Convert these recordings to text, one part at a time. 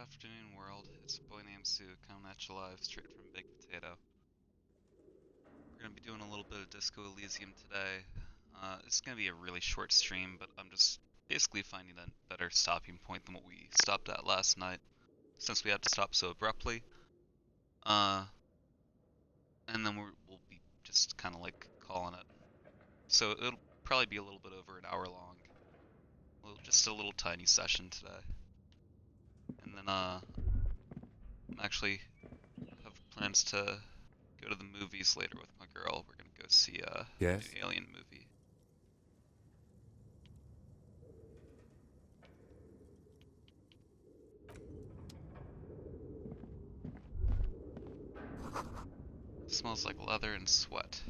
afternoon, world. It's a boy named Sue coming at you live straight from Big Potato. We're gonna be doing a little bit of Disco Elysium today. It's gonna be a really short stream, but I'm just basically finding a better stopping point than what we stopped at last night, since we had to stop so abruptly. Uh, and then we'll be just kind of like calling it. So it'll probably be a little bit over an hour long. Just a little tiny session today. And then I'm actually have plans to go to the movies later with my girl. We're gonna go see a Yes? new Alien movie. It smells like leather and sweat.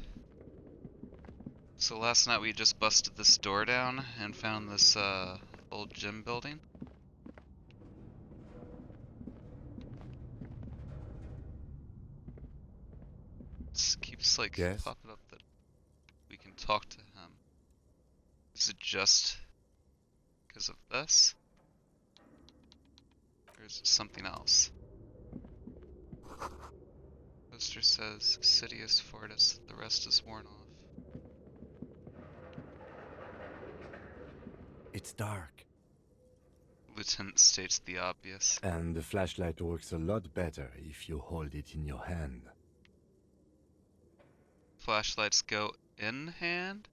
So last night we just busted this door down and found this old gym building. It keeps like Yes? popping up that we can talk to him. Is it just because of this? Or is it something else? Poster says Sidious Fortis, the rest is worn off. It's dark. Lieutenant states the obvious. And the flashlight works a lot better if you hold it in your hand. Flashlights go in hand?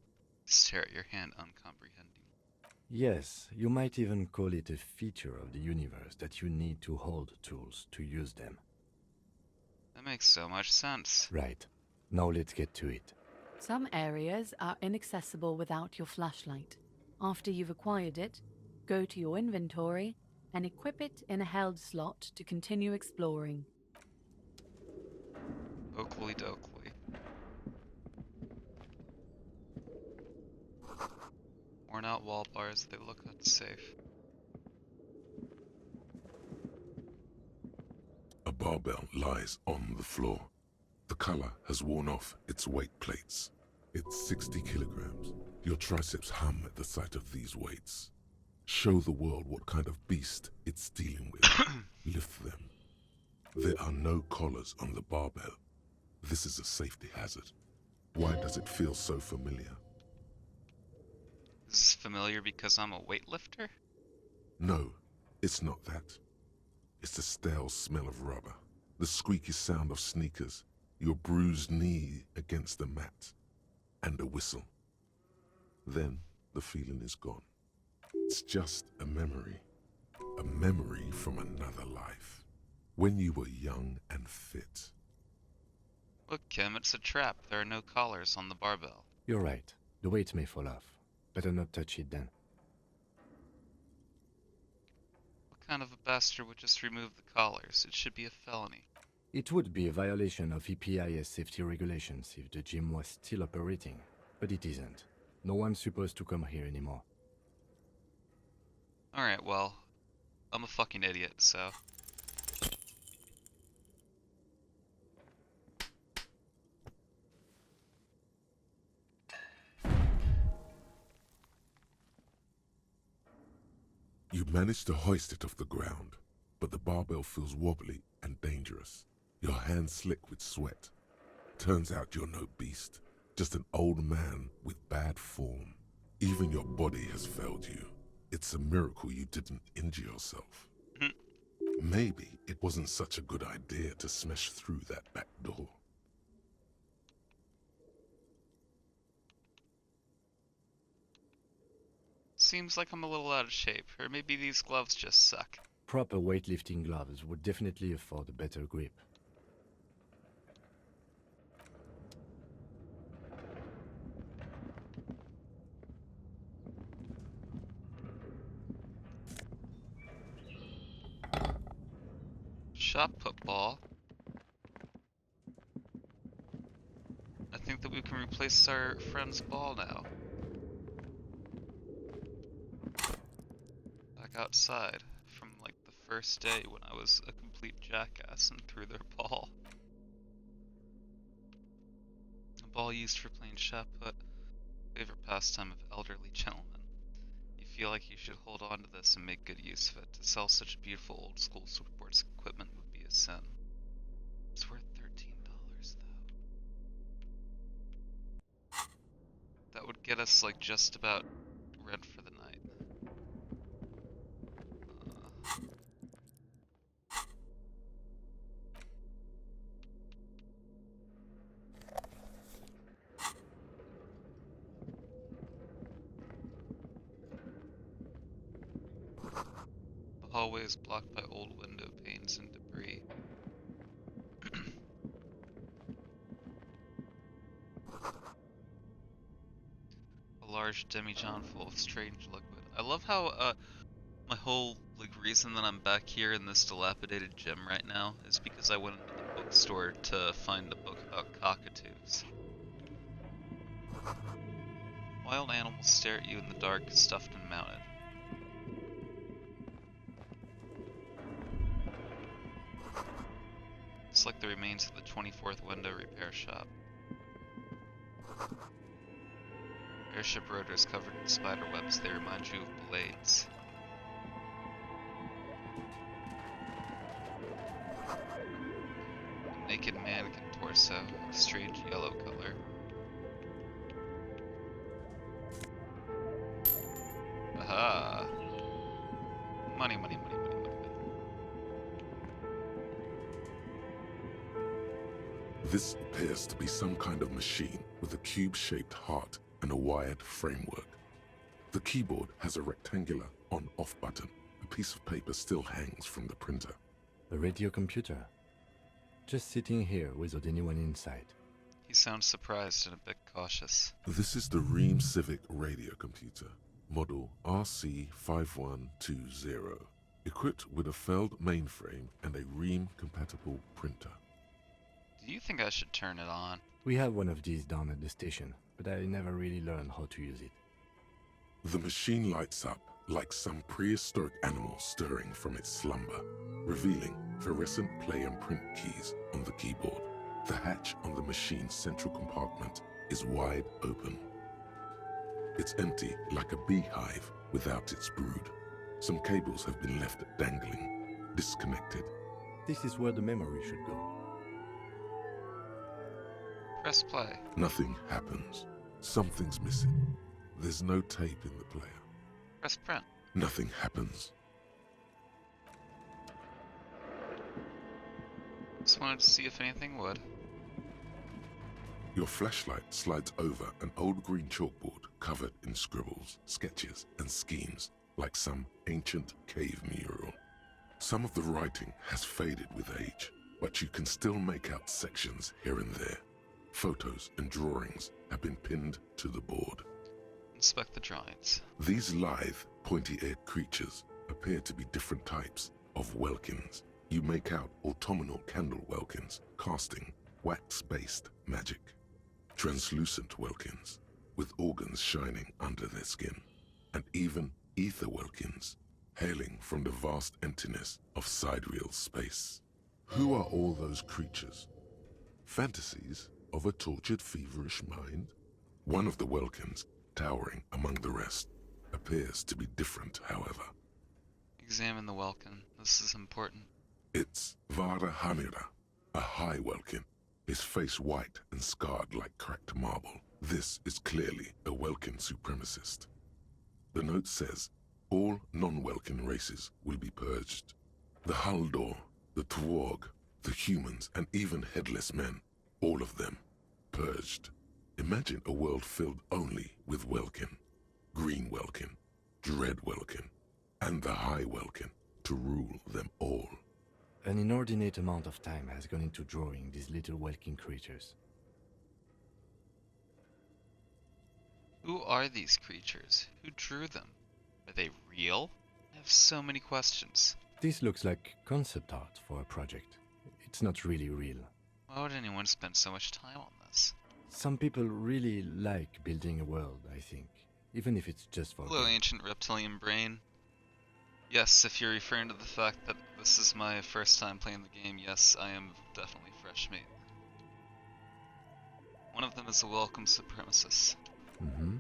Stare at your hand uncomprehending. Yes, you might even call it a feature of the universe that you need to hold tools to use them. That makes so much sense. Right. Now let's get to it. Some areas are inaccessible without your flashlight. After you've acquired it, go to your inventory and equip it in a held slot to continue exploring. Oakley dokley. Worn out wall bars, they look unsafe. A barbell lies on the floor. The color has worn off its weight plates. It's 60 kilograms. Your triceps hum at the sight of these weights. Show the world what kind of beast it's dealing with. Lift them. There are no collars on the barbell. This is a safety hazard. Why does it feel so familiar? Is this familiar because I'm a weightlifter? No, it's not that. It's the stale smell of rubber, the squeaky sound of sneakers, your bruised knee against the mat, and a whistle. Then the feeling is gone. It's just a memory from another life, when you were young and fit. Look, Kim, it's a trap. There are no collars on the barbell. You're right. The weight may fall off. Better not touch it then. What kind of a bastard would just remove the collars? It should be a felony. It would be a violation of EPIS safety regulations if the gym was still operating, but it isn't. No one's supposed to come here anymore. Alright, well, I'm a fucking idiot, so... You manage to hoist it off the ground, but the barbell feels wobbly and dangerous. Your hands slick with sweat. Turns out you're no beast, just an old man with bad form. Even your body has failed you. It's a miracle you didn't injure yourself. Maybe it wasn't such a good idea to smash through that back door. Seems like I'm a little out of shape, or maybe these gloves just suck. Proper weightlifting gloves would definitely afford a better grip. Shot put ball. I think that we can replace our friend's ball now. Back outside from like the first day when I was a complete jackass and threw their ball. A ball used for playing shot put, favorite pastime of elderly gentlemen. You feel like you should hold on to this and make good use of it. To sell such beautiful old school sports equipment would be a sin. It's worth $13 though. That would get us like just about rent for the night. The hallway is blocked by old window panes and debris. A large demijohn full of strange liquid. I love how my whole like reason that I'm back here in this dilapidated gym right now is because I went into the bookstore to find a book about cockatoos. Wild animals stare at you in the dark, stuffed and mounted. It's like the remains of the 24th window repair shop. Airship rotors covered in spider webs, they remind you of blades. A naked mannequin torso, a strange yellow color. Aha! Money, money, money, money, money, money. This appears to be some kind of machine with a cube-shaped heart and a wired framework. The keyboard has a rectangular on-off button. A piece of paper still hangs from the printer. A radio computer. Just sitting here without anyone inside. He sounds surprised and a bit cautious. This is the Ream Civic radio computer, model RC5120, equipped with a Feld mainframe and a Ream-compatible printer. Do you think I should turn it on? We have one of these down at the station, but I never really learned how to use it. The machine lights up like some prehistoric animal stirring from its slumber, revealing fluorescent play and print keys on the keyboard. The hatch on the machine's central compartment is wide open. It's empty like a beehive without its brood. Some cables have been left dangling, disconnected. This is where the memory should go. Press play. Nothing happens. Something's missing. There's no tape in the player. Press print. Nothing happens. Just wanted to see if anything would. Your flashlight slides over an old green chalkboard covered in scribbles, sketches, and schemes like some ancient cave mural. Some of the writing has faded with age, but you can still make out sections here and there. Photos and drawings have been pinned to the board. Inspect the drawings. These lithe, pointy-eared creatures appear to be different types of welkins. You make out autumnal candle welkins casting wax-based magic. Translucent welkins with organs shining under their skin. And even ether welkins hailing from the vast emptiness of sidereal space. Who are all those creatures? Fantasies of a tortured, feverish mind? One of the welkins, towering among the rest, appears to be different, however. Examine the welkin. This is important. It's Vara Hamira, a high welkin, his face white and scarred like cracked marble. This is clearly a welkin supremacist. The note says, all non-welkin races will be purged. The Haldor, the Twarg, the humans, and even headless men, all of them, purged. Imagine a world filled only with welkin, green welkin, dread welkin, and the high welkin to rule them all. An inordinate amount of time has gone into drawing these little welkin creatures. Who are these creatures? Who drew them? Are they real? I have so many questions. This looks like concept art for a project. It's not really real. Why would anyone spend so much time on this? Some people really like building a world, I think. Even if it's just for... Hello, ancient reptilian brain. Yes, if you're referring to the fact that this is my first time playing the game, yes, I am definitely fresh meat. One of them is a welcome supremacist. Mm-hmm.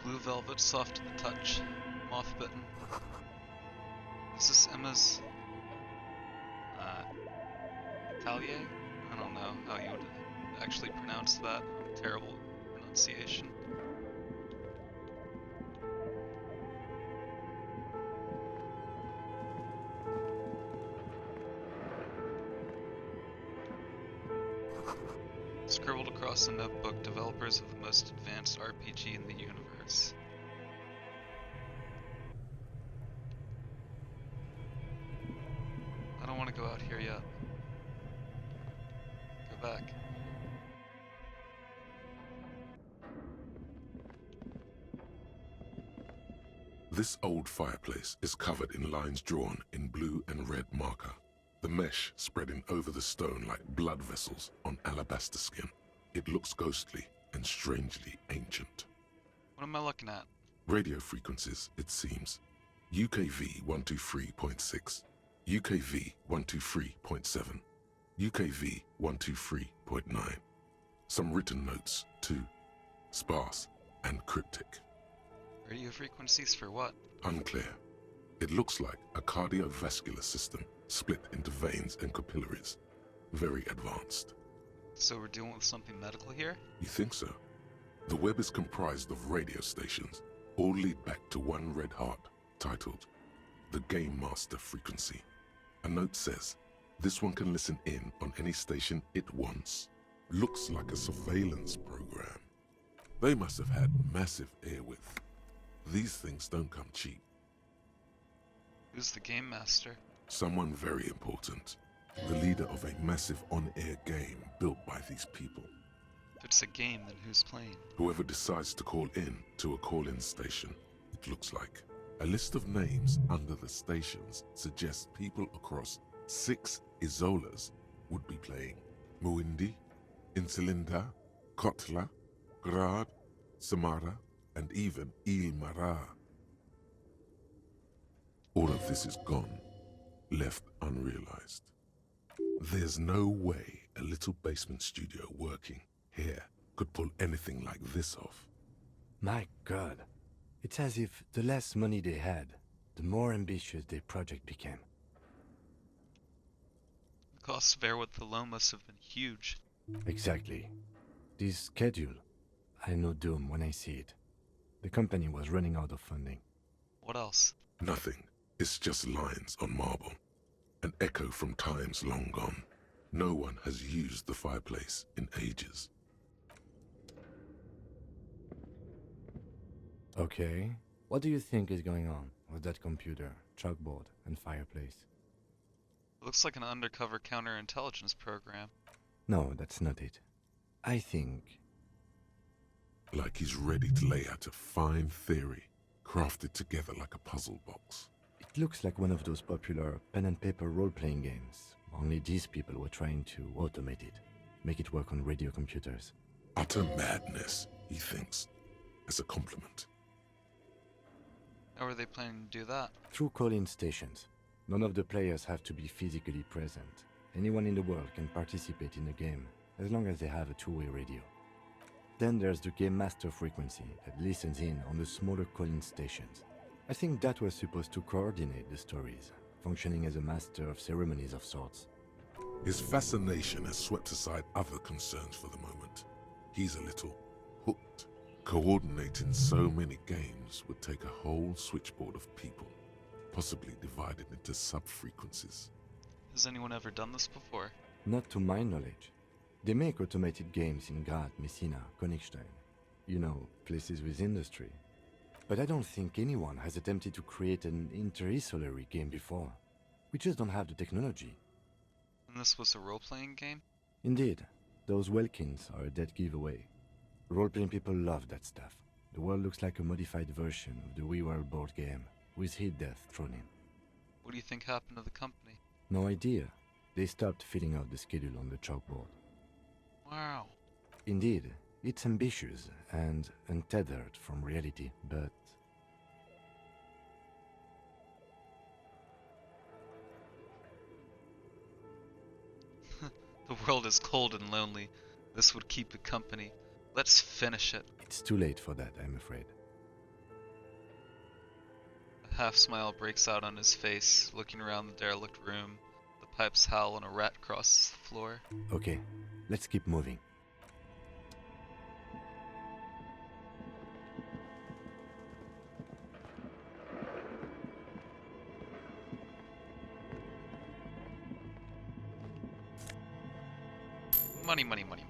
Blue velvet, soft to the touch, moth bitten. Is this Emma's atelier? I don't know how you would actually pronounce that. Terrible pronunciation. Scribbled across a notebook, developers of the most advanced RPG in the universe. I don't want to go out here yet. Go back. This old fireplace is covered in lines drawn in blue and red marker, the mesh spreading over the stone like blood vessels on alabaster skin. It looks ghostly and strangely ancient. What am I looking at? Radio frequencies, it seems. UKV 123.6, UKV 123.7, UKV 123.9. Some written notes, too. Sparse and cryptic. Radio frequencies for what? Unclear. It looks like a cardiovascular system split into veins and capillaries. Very advanced. So we're dealing with something medical here? You think so? The web is comprised of radio stations, all lead back to one red heart, titled the Game Master Frequency. A note says, this one can listen in on any station it wants. Looks like a surveillance program. They must have had massive airwidth. These things don't come cheap. Who's the game master? Someone very important. The leader of a massive on-air game built by these people. If it's a game, then who's playing? Whoever decides to call in to a call-in station, it looks like. A list of names under the stations suggests people across 6 Isolas would be playing. Muindi, Insulinda, Kotla, Grad, Samara, and even Ilmara. All of this is gone, left unrealized. There's no way a little basement studio working here could pull anything like this off. My God. It's as if the less money they had, the more ambitious their project became. The costs of Airwood alone must have been huge. Exactly. This schedule, I know doom when I see it. The company was running out of funding. What else? Nothing. It's just lines on marble. An echo from times long gone. No one has used the fireplace in ages. Okay. What do you think is going on with that computer, chalkboard, and fireplace? It looks like an undercover counterintelligence program. No, that's not it. I think... Like he's ready to lay out a fine theory, crafted together like a puzzle box. It looks like one of those popular pen and paper role-playing games. Only these people were trying to automate it, make it work on radio computers. Utter madness, he thinks, as a compliment. How are they planning to do that? Through call-in stations. None of the players have to be physically present. Anyone in the world can participate in the game, as long as they have a two-way radio. Then there's the Game Master frequency that listens in on the smaller call-in stations. I think that was supposed to coordinate the stories, functioning as a master of ceremonies of sorts. His fascination has swept aside other concerns for the moment. He's a little hooked. Coordinating so many games would take a whole switchboard of people, possibly divided into sub-frequencies. Has anyone ever done this before? Not to my knowledge. They make automated games in Grad, Messina, Königstein. You know, places with industry. But I don't think anyone has attempted to create an inter-isolary game before. We just don't have the technology. And this was a role-playing game? Indeed, those Welkins are a dead giveaway. Role-playing people love that stuff. The world looks like a modified version of the WeWorld board game, with hit death thrown in. What do you think happened to the company? No idea. They stopped filling out the schedule on the chalkboard. Wow. Indeed, it's ambitious and untethered from reality, but... The world is cold and lonely. This would keep the company. Let's finish it. It's too late for that, I'm afraid. half smile breaks out on his face, looking around the derelict room. The pipes howl and a rat crosses the floor. Okay, let's keep moving. Money, money, money, money.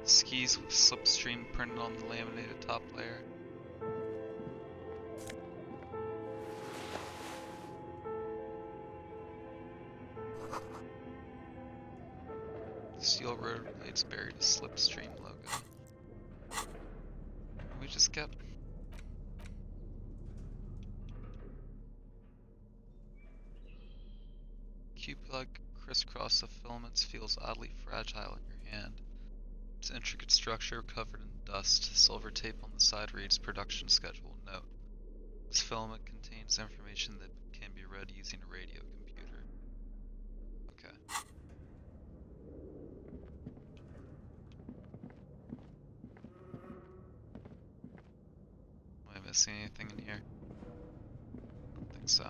Skis with slipstream printed on the laminated top layer. Steel rotor blades buried a slipstream logo. We just get Q-plug crisscross of filaments feels oddly fragile in your hand. Its intricate structure covered in dust. Silver tape on the side reads production schedule. Note: this filament contains information that can be read using a radio computer. Okay. Am I missing anything in here? I don't think so.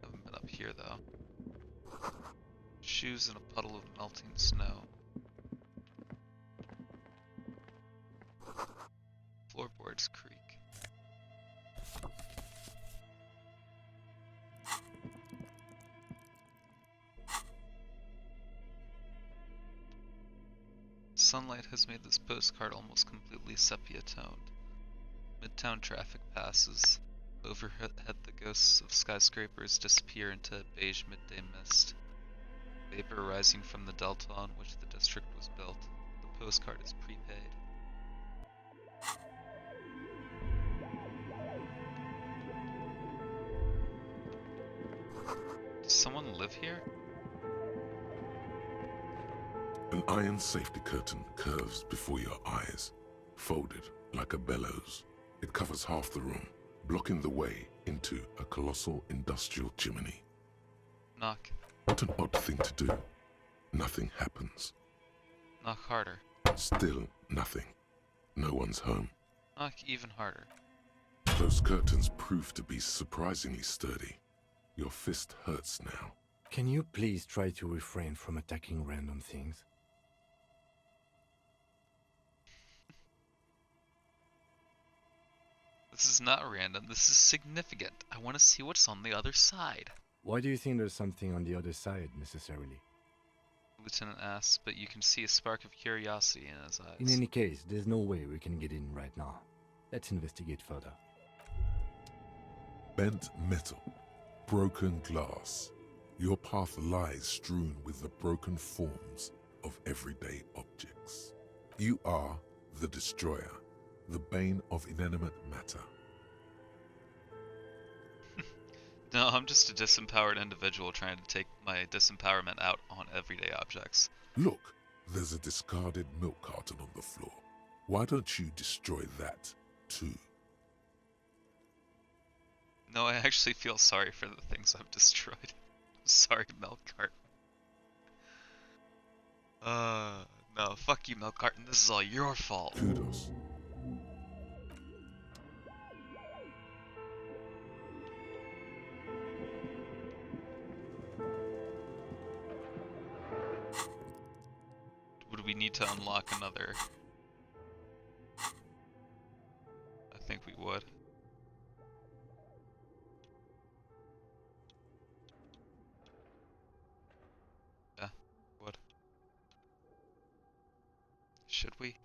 Haven't been up here though. Shoes in a puddle of melting snow. Floorboards creak. Sunlight has made this postcard almost completely sepia-toned. Midtown traffic passes. Overhead the ghosts of skyscrapers disappear into beige midday mist. Vapor rising from the delta on which the district was built. The postcard is prepaid. Does someone live here? An iron safety curtain curves before your eyes, folded like a bellows. It covers half the room, blocking the way into a colossal industrial chimney. Knock. What an odd thing to do. Nothing happens. Knock harder. Still nothing. No one's home. Knock even harder. Those curtains prove to be surprisingly sturdy. Your fist hurts now. Can you please try to refrain from attacking random things? This is not random, this is significant. I want to see what's on the other side. Why do you think there's something on the other side, necessarily? The lieutenant asks, but you can see a spark of curiosity in his eyes. In any case, there's no way we can get in right now. Let's investigate further. Bent metal. Broken glass. Your path lies strewn with the broken forms of everyday objects. You are the destroyer, the bane of inanimate matter. No, I'm just a disempowered individual trying to take my disempowerment out on everyday objects. Look, there's a discarded milk carton on the floor. Why don't you destroy that, too? No, I actually feel sorry for the things I've destroyed. I'm sorry, milk carton. No, fuck you, milk carton. This is all your fault. Kudos. Would we need to unlock another? I think we would. Yeah, would. Should we?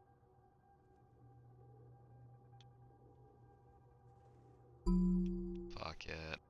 Fuck it.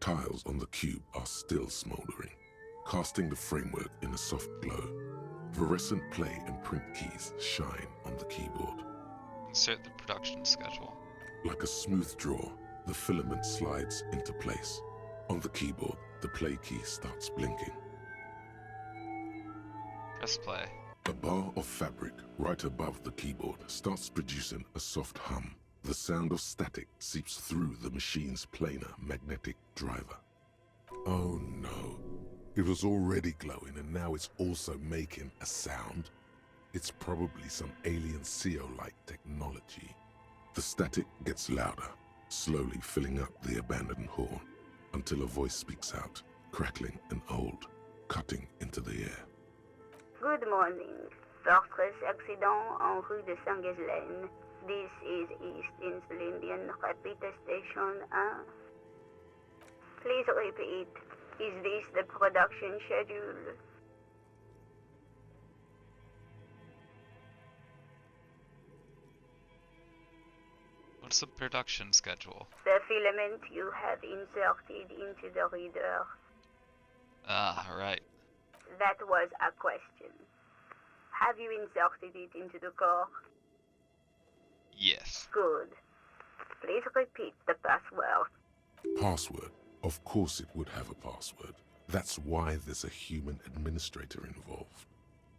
Tiles on the cube are still smoldering, casting the framework in a soft glow. Fluorescent play and print keys shine on the keyboard. Insert the production schedule. Like a smooth draw, the filament slides into place. On the keyboard, the play key starts blinking. Press play. A bar of fabric right above the keyboard starts producing a soft hum. The sound of static seeps through the machine's planar magnetic driver. Oh no. It was already glowing and now it's also making a sound. It's probably some alien CO-like technology. The static gets louder, slowly filling up the abandoned hall, until a voice speaks out, crackling and old, cutting into the air. Good morning. Fortress accident en rue de Saint-Ghislaine. This is East Insulindian Repeater Station 1. Please repeat. Is this the production schedule? What's the production schedule? The filament you have inserted into the reader. Ah, right. That was a question. Have you inserted it into the core? Yes. Good. Please repeat the password. Password? Of course it would have a password. That's why there's a human administrator involved.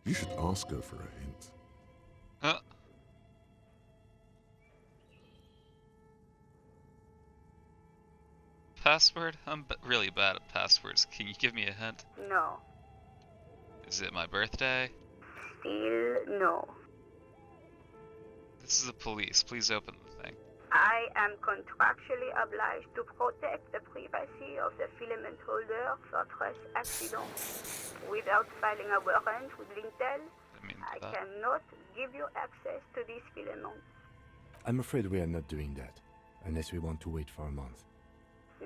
You should ask her for a hint. Huh? Password? I'm really bad at passwords. Can you give me a hint? No. Is it my birthday? Still no. This is the police. Please open the thing. I am contractually obliged to protect the privacy of the filament holder for Fortress accident. Without filing a warrant with Lintel, I mean I that. cannot give you access to this filament. I'm afraid we are not doing that, unless we want to wait for a month.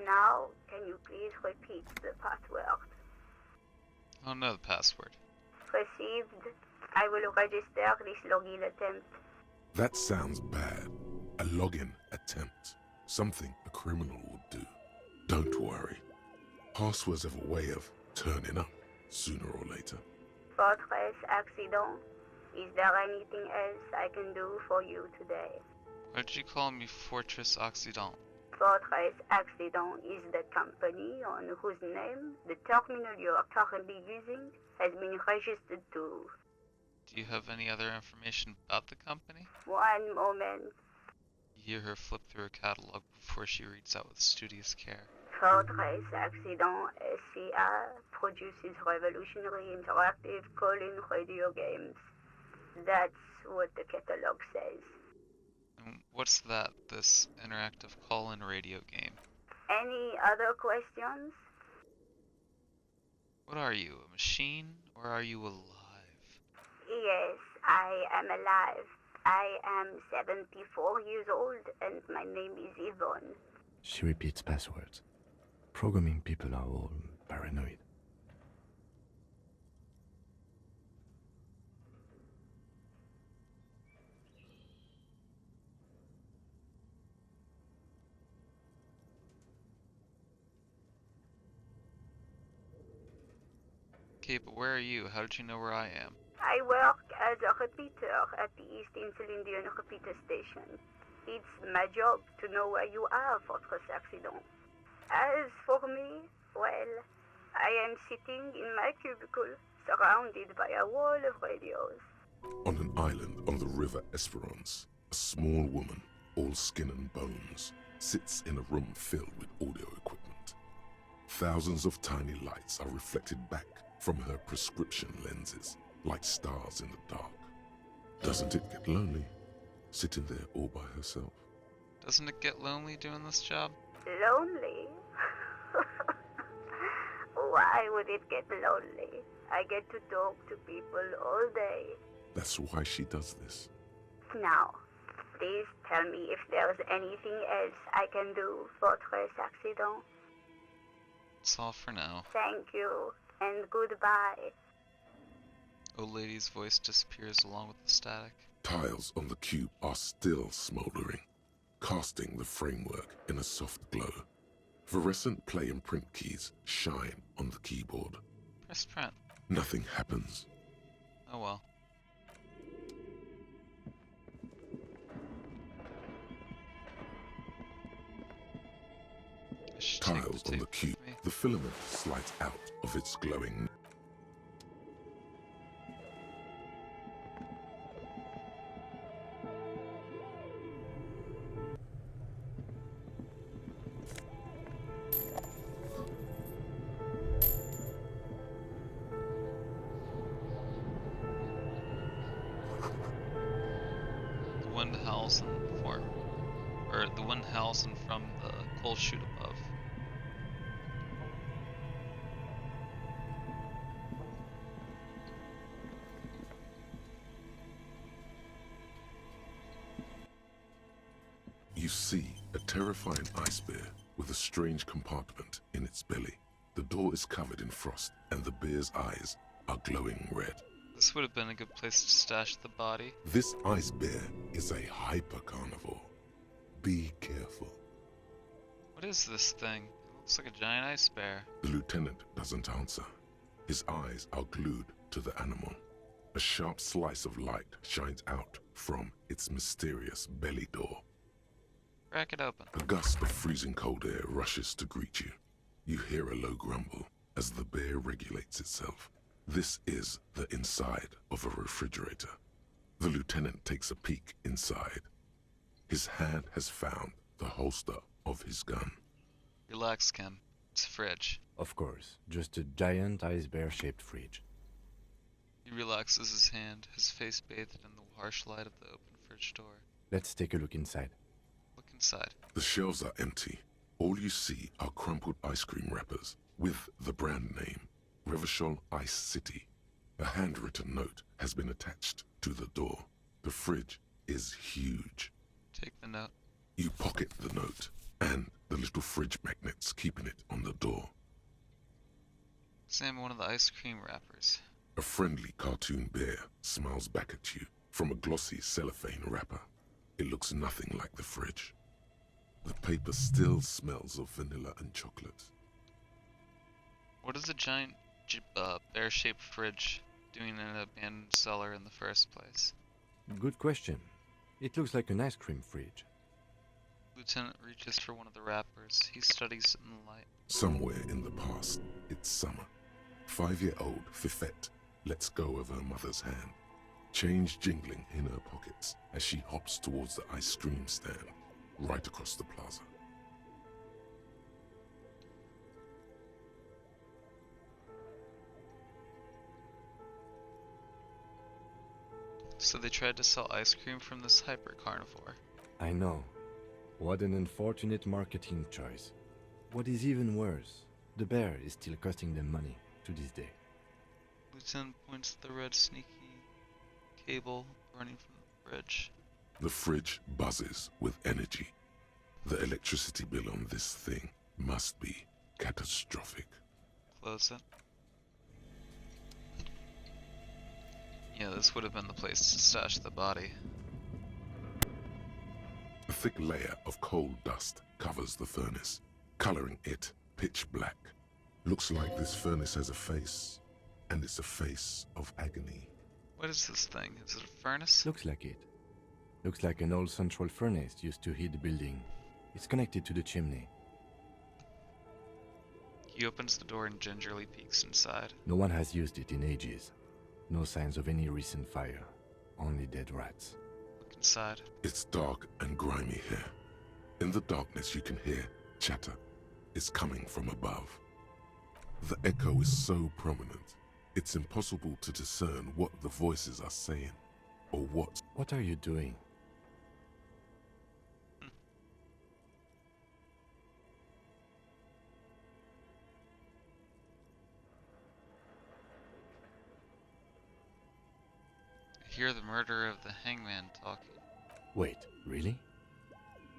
Now, can you please repeat the password? Oh no, the password. Received. I will register this login attempt. That sounds bad. A login attempt. Something a criminal would do. Don't worry. Passwords have a way of turning up sooner or later. Fortress accident. Is there anything else I can do for you today? Why did you call me Fortress Occident? Fortress accident is the company on whose name the terminal you are currently using has been registered to. Do you have any other information about the company? One moment. You hear her flip through her catalog before she reads out with studious care. Fortress accident SCA produces revolutionary interactive call-in radio games. That's what the catalog says. And what's that, this interactive call-in radio game? Any other questions? What are you, a machine, or are you alive? Yes, I am alive. I am 74 years old and my name is Yvonne. She repeats passwords. Programming people are all paranoid. Okay, but where are you? How did you know where I am? I work as a repeater at the East Insulindian Repeater Station. It's my job to know where you are, Fortress accident. As for me, well, I am sitting in my cubicle, surrounded by a wall of radios. On an island on the river Esperance, a small woman, all skin and bones, sits in a room filled with audio equipment. Thousands of tiny lights are reflected back from her prescription lenses, like stars in the dark. Doesn't it get lonely, sitting there all by herself? Doesn't it get lonely doing this job? Lonely? Why would it get lonely? I get to talk to people all day. That's why she does this. Now, please tell me if there's anything else I can do, Fortress accident. That's all for now. Thank you, and goodbye. Old lady's voice disappears along with the static. Tiles on the cube are still smoldering, casting the framework in a soft glow. Fluorescent play and print keys shine on the keyboard. Press print. Nothing happens. Oh well. I should take Tiles the on the tape cube. with me. The filament slides out of its glowing. The wind howls the wind howls in from the coal chute above. You see a terrifying ice bear with a strange compartment in its belly. The door is covered in frost, and the bear's eyes are glowing red. This would have been a good place to stash the body. This ice bear is a hyper-carnivore. Be careful. What is this thing? It looks like a giant ice bear. The lieutenant doesn't answer. His eyes are glued to the animal. A sharp slice of light shines out from its mysterious belly door. Crack it open. A gust of freezing cold air rushes to greet you. You hear a low grumble as the bear regulates itself. This is the inside of a refrigerator. The lieutenant takes a peek inside. His hand has found the holster of his gun. Relax, Kim. It's a fridge. Of course, just a giant ice bear-shaped fridge. He relaxes his hand, his face bathed in the harsh light of the open fridge door. Let's take a look inside. Look inside. The shelves are empty. All you see are crumpled ice cream wrappers with the brand name, Revachol Ice City. A handwritten note has been attached to the door. The fridge is huge. Take the note. You pocket the note and the little fridge magnets keeping it on the door. Examine one of the ice cream wrappers. A friendly cartoon bear smiles back at you from a glossy cellophane wrapper. It looks nothing like the fridge. The paper still smells of vanilla and chocolate. What is a giant bear-shaped fridge doing in an abandoned cellar in the first place? Good question. It looks like an ice cream fridge. Lieutenant reaches for one of the wrappers. He studies it in the light. Somewhere in the past, it's summer. 5-year-old Fifette lets go of her mother's hand, change jingling in her pockets as she hops towards the ice cream stand right across the plaza. So they tried to sell ice cream from this hyper-carnivore. I know. What an unfortunate marketing choice. What is even worse, the bear is still costing them money to this day. Lieutenant points to the red sneaky cable running from the fridge. The fridge buzzes with energy. The electricity bill on this thing must be catastrophic. Close it. Yeah, this would have been the place to stash the body. A thick layer of coal dust covers the furnace, coloring it pitch black. Looks like this furnace has a face, and it's a face of agony. What is this thing? Is it a furnace? Looks like it. Looks like an old central furnace used to heat the building. It's connected to the chimney. He opens the door and gingerly peeks inside. No one has used it in ages. No signs of any recent fire. Only dead rats. Look inside. It's dark and grimy here. In the darkness you can hear chatter. It's coming from above. The echo is so prominent, it's impossible to discern what the voices are saying, or what. What are you doing? I hear the murderer of the hangman talking. Wait, really?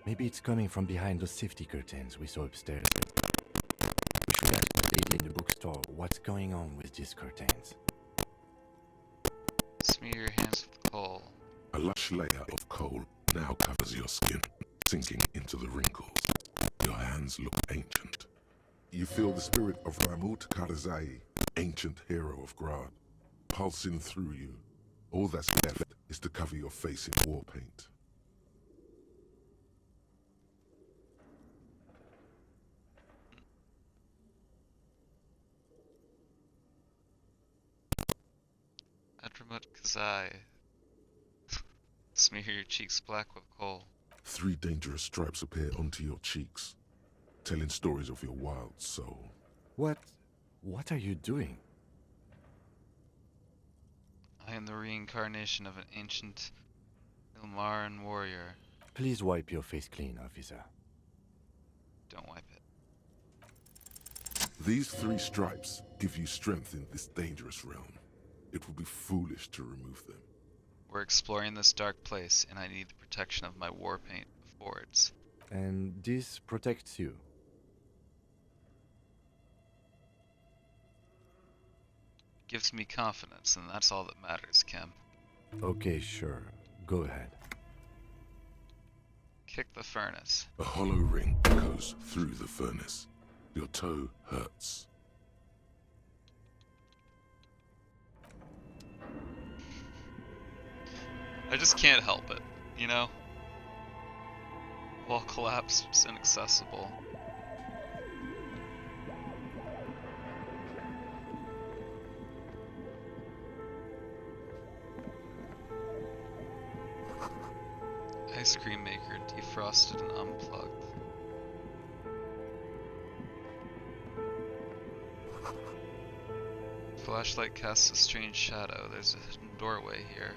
Maybe it's coming from behind those safety curtains we saw upstairs. We should ask the lady in the bookstore what's going on with these curtains. Smear your hands with coal. A lush layer of coal now covers your skin, sinking into the wrinkles. Your hands look ancient. You feel the spirit of Ramut Karzai, ancient hero of Grad, pulsing through you. All that's left is to cover your face in war paint. Adramut Kazai. Smear your cheeks black with coal. 3 dangerous stripes appear onto your cheeks, telling stories of your wild soul. What are you doing? I am the reincarnation of an ancient Ilmaran warrior. Please wipe your face clean, officer. Don't wipe it. These 3 stripes give you strength in this dangerous realm. It would be foolish to remove them. We're exploring this dark place, and I need the protection of my war paint affords. And this protects you. Gives me confidence, and that's all that matters, Kim. Okay, sure. Go ahead. Kick the furnace. A hollow ring echoes through the furnace. Your toe hurts. I just can't help it, you know? Wall collapsed, it's inaccessible. Ice cream maker defrosted and unplugged. Flashlight casts a strange shadow. There's a hidden doorway here.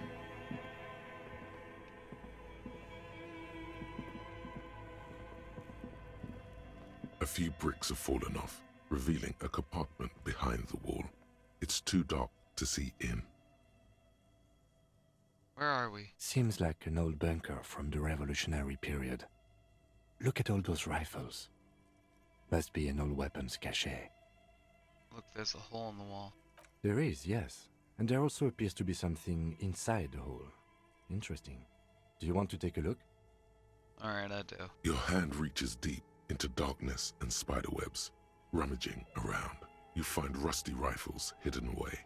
A few bricks have fallen off, revealing a compartment behind the wall. It's too dark to see in. Where are we? Seems like an old bunker from the revolutionary period. Look at all those rifles. Must be an old weapons cache. Look, there's a hole in the wall. There is, yes. And there also appears to be something inside the hole. Interesting. Do you want to take a look? Alright, I do. Your hand reaches deep into darkness and spiderwebs. Rummaging around, you find rusty rifles hidden away.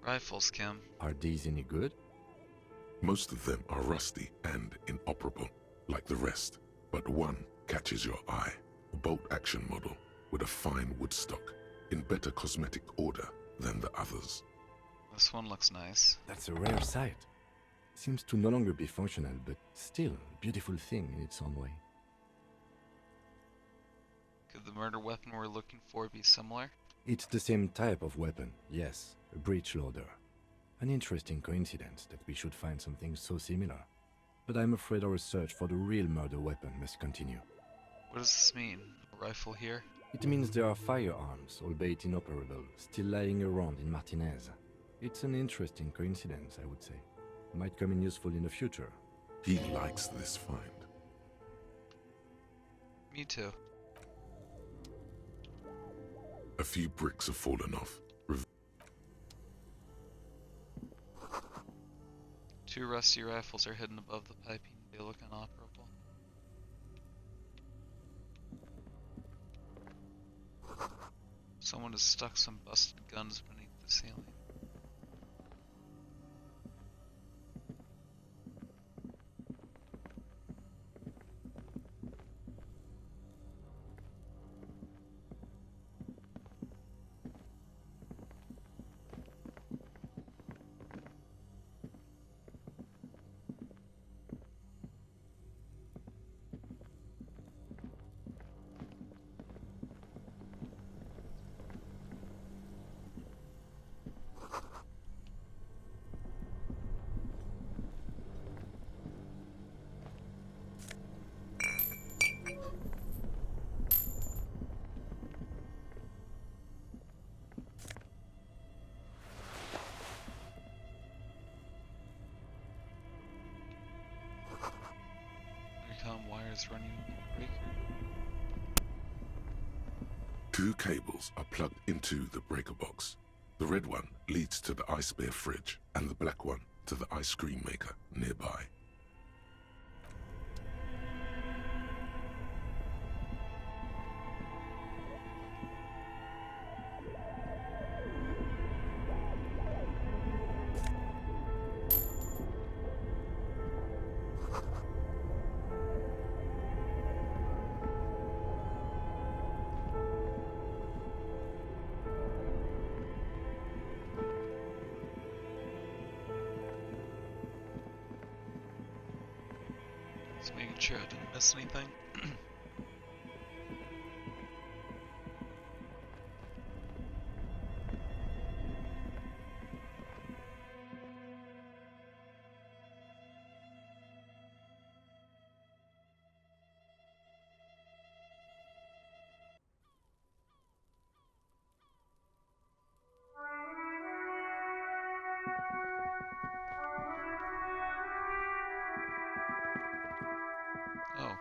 Rifles, Kim. Are these any good? Most of them are rusty and inoperable, like the rest, but one catches your eye. A bolt-action model with a fine wood stock, in better cosmetic order than the others. This one looks nice. That's a rare sight. Seems to no longer be functional, but still a beautiful thing in its own way. Could the murder weapon we're looking for be similar? It's the same type of weapon, yes, a breech loader. An interesting coincidence that we should find something so similar. But I'm afraid our search for the real murder weapon must continue. What does this mean? A rifle here? It means there are firearms, albeit inoperable, still lying around in Martinez. It's an interesting coincidence, I would say. Might come in useful in the future. He likes this find. Me too. A few bricks have fallen off. 2 rusty rifles are hidden above the piping. They look inoperable. Someone has stuck some busted guns beneath the ceiling. Wires running in the breaker. 2 cables are plugged into the breaker box. The red one leads to the ice bear fridge, and the black one to the ice cream maker nearby. Just making sure I didn't miss anything. Oh.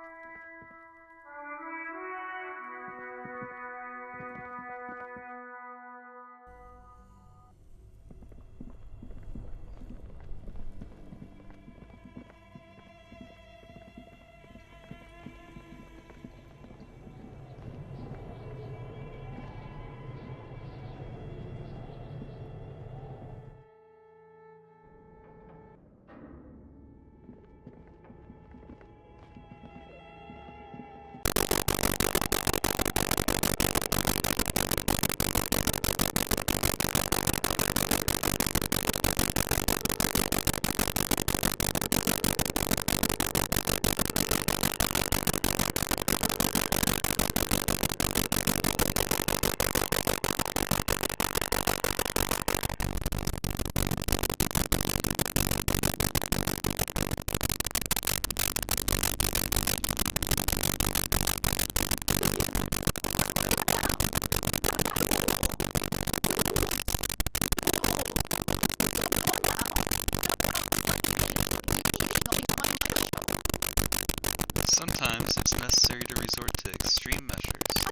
Sometimes it's necessary to resort to extreme measures.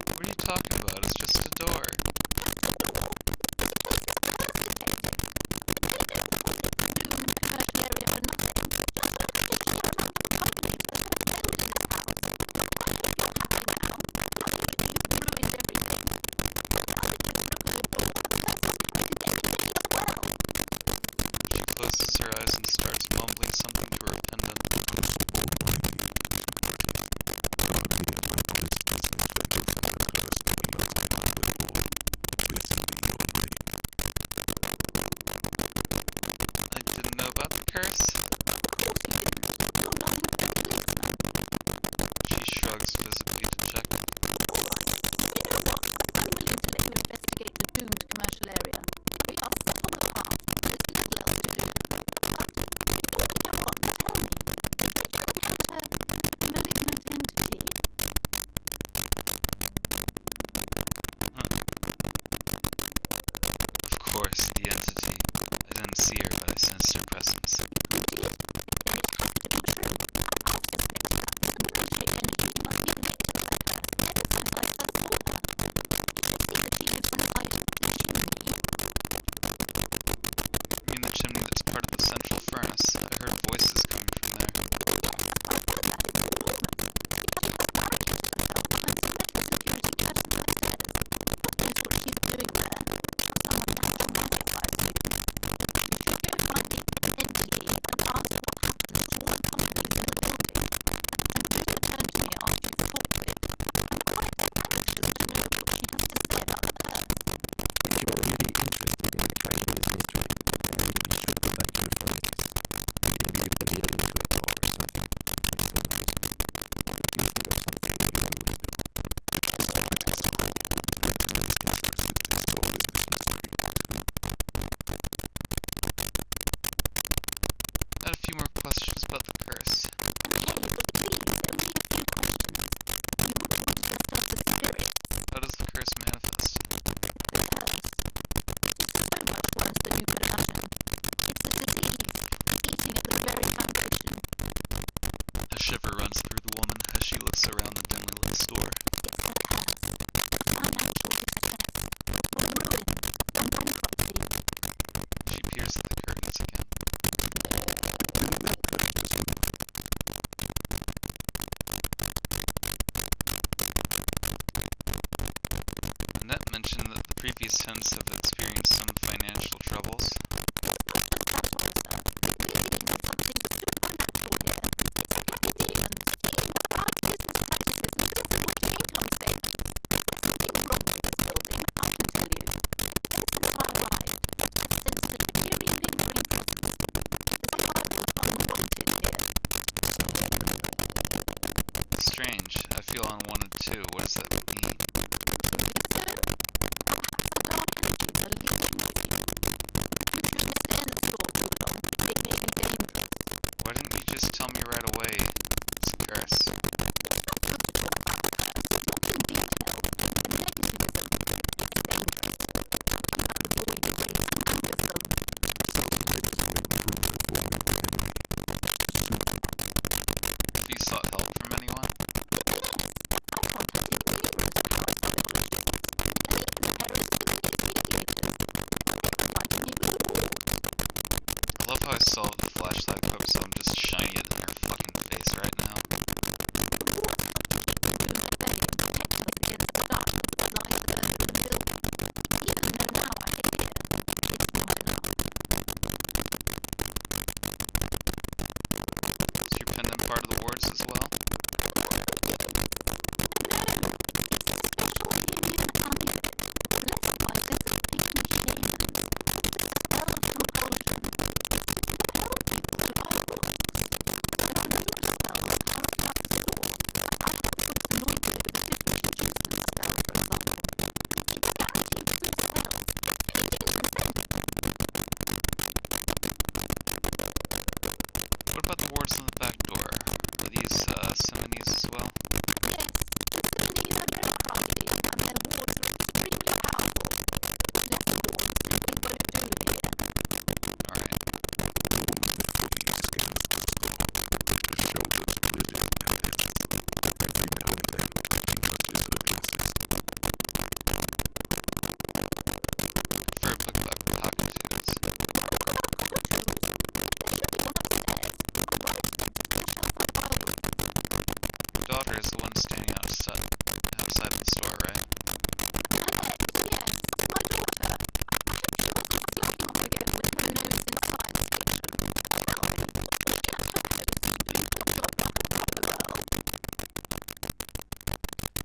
What are you talking about? It's just a door. She closes her eyes and starts mumbling something to her attendant. I didn't know about the curse. She shrugs, visibly dejected. Huh. Of course, the entity. I didn't see her, but I sensed her presence. You mean the chimney that's part of the central furnace? I heard voices coming from there. If you are really interested in extracting this mystery, then maybe you should go back to the furnaces. Maybe you will be able to it or something. Who knows? Or maybe you think of something you will do. I had a few more questions about the curse. How does the curse manifest? A shiver runs through the woman as she looks around the dimly lit store. She peers at the curtains again. Annette mentioned that the previous tenants have experienced some financial troubles. saw the flashlight equipped, so I'm just shining it in her fucking face right now. Is your pendant part of the wards as well? What about the wards on the back door? Are these Simonees as well? Alright. Before you scans the store, her shoulders rigid and tense. Every now and then, she nudges her glasses. For a book about cockatoos. Your daughter is the one standing outside the store, right?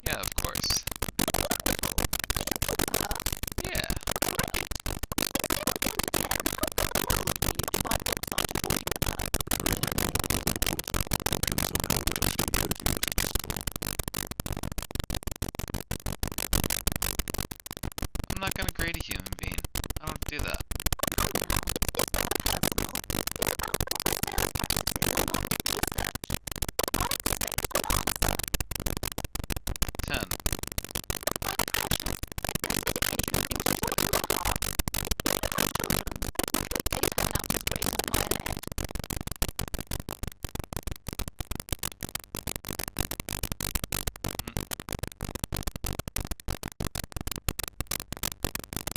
Yeah, of course. Yeah. Her reaction depends on how well she heard you at the store. I'm not gonna grade a human being. I don't do that. Ten.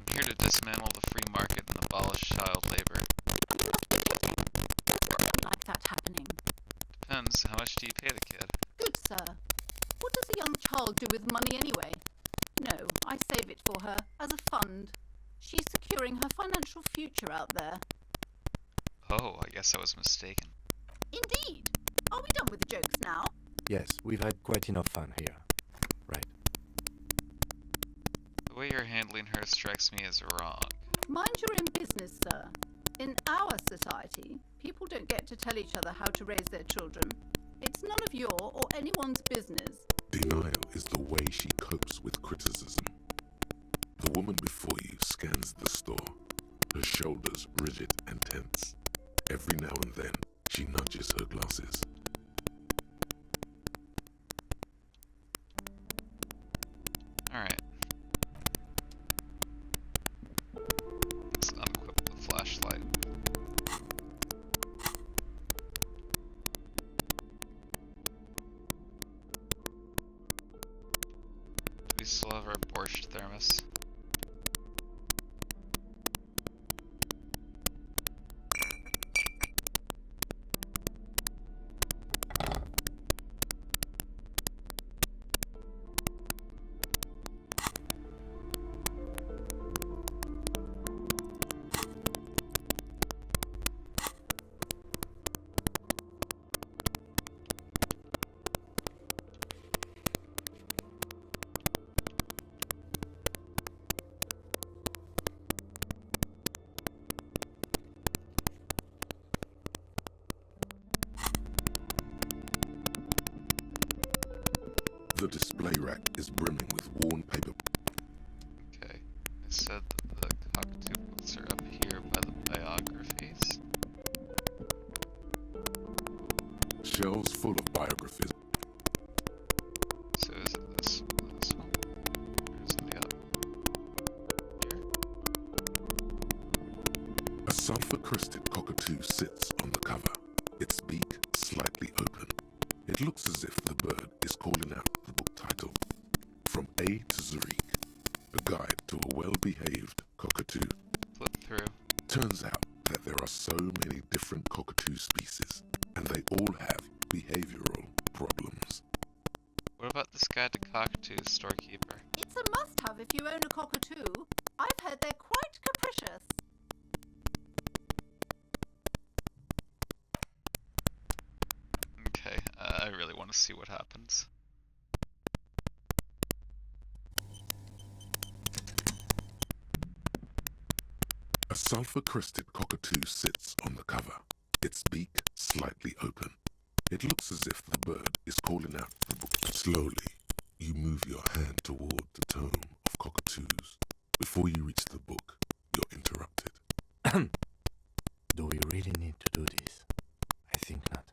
I'm here to dismantle the free market and abolish child labor. Like that happening. Depends, how much do you pay the kid? Good sir. What does a young child do with money anyway? No, I save it for her as a fund. She's securing her financial future out there. Oh, I guess I was mistaken. Indeed. Are we done with the jokes now? Yes, we've had quite enough fun here. Right. The way you're handling her strikes me as wrong. Mind your own business, sir. In our society, people don't get to tell each other how to raise their children. It's none of your or anyone's business. Denial is the way she copes with criticism. The woman before you scans the store, her shoulders rigid and tense. Every now and then, she nudges her glasses. Alright. Let's unequip the flashlight. Do we still have our borscht thermos? The display rack is brimming with worn paper. Okay. I said that the cockatoo books are up here by the biographies. Shelves full of biographies. So is it this one? Or is it the other? Here? A sulfur-crested cockatoo sits on the cover, its beak slightly open. It looks as if the bird is calling out the book title, From A to Zurich, a guide to a well-behaved cockatoo. Flip through. Turns out that there are so many different this guide to cockatoos, storekeeper? It's a must-have if you own a cockatoo. I've heard they're quite capricious. Okay, I really want to see what happens. A sulfur-crested cockatoo sits on the cover, its beak slightly open. It looks as if the bird is calling out the book. Slowly, you move your hand toward the tome of cockatoos. Before you reach the book, you're interrupted. Do we really need to do this? I think not.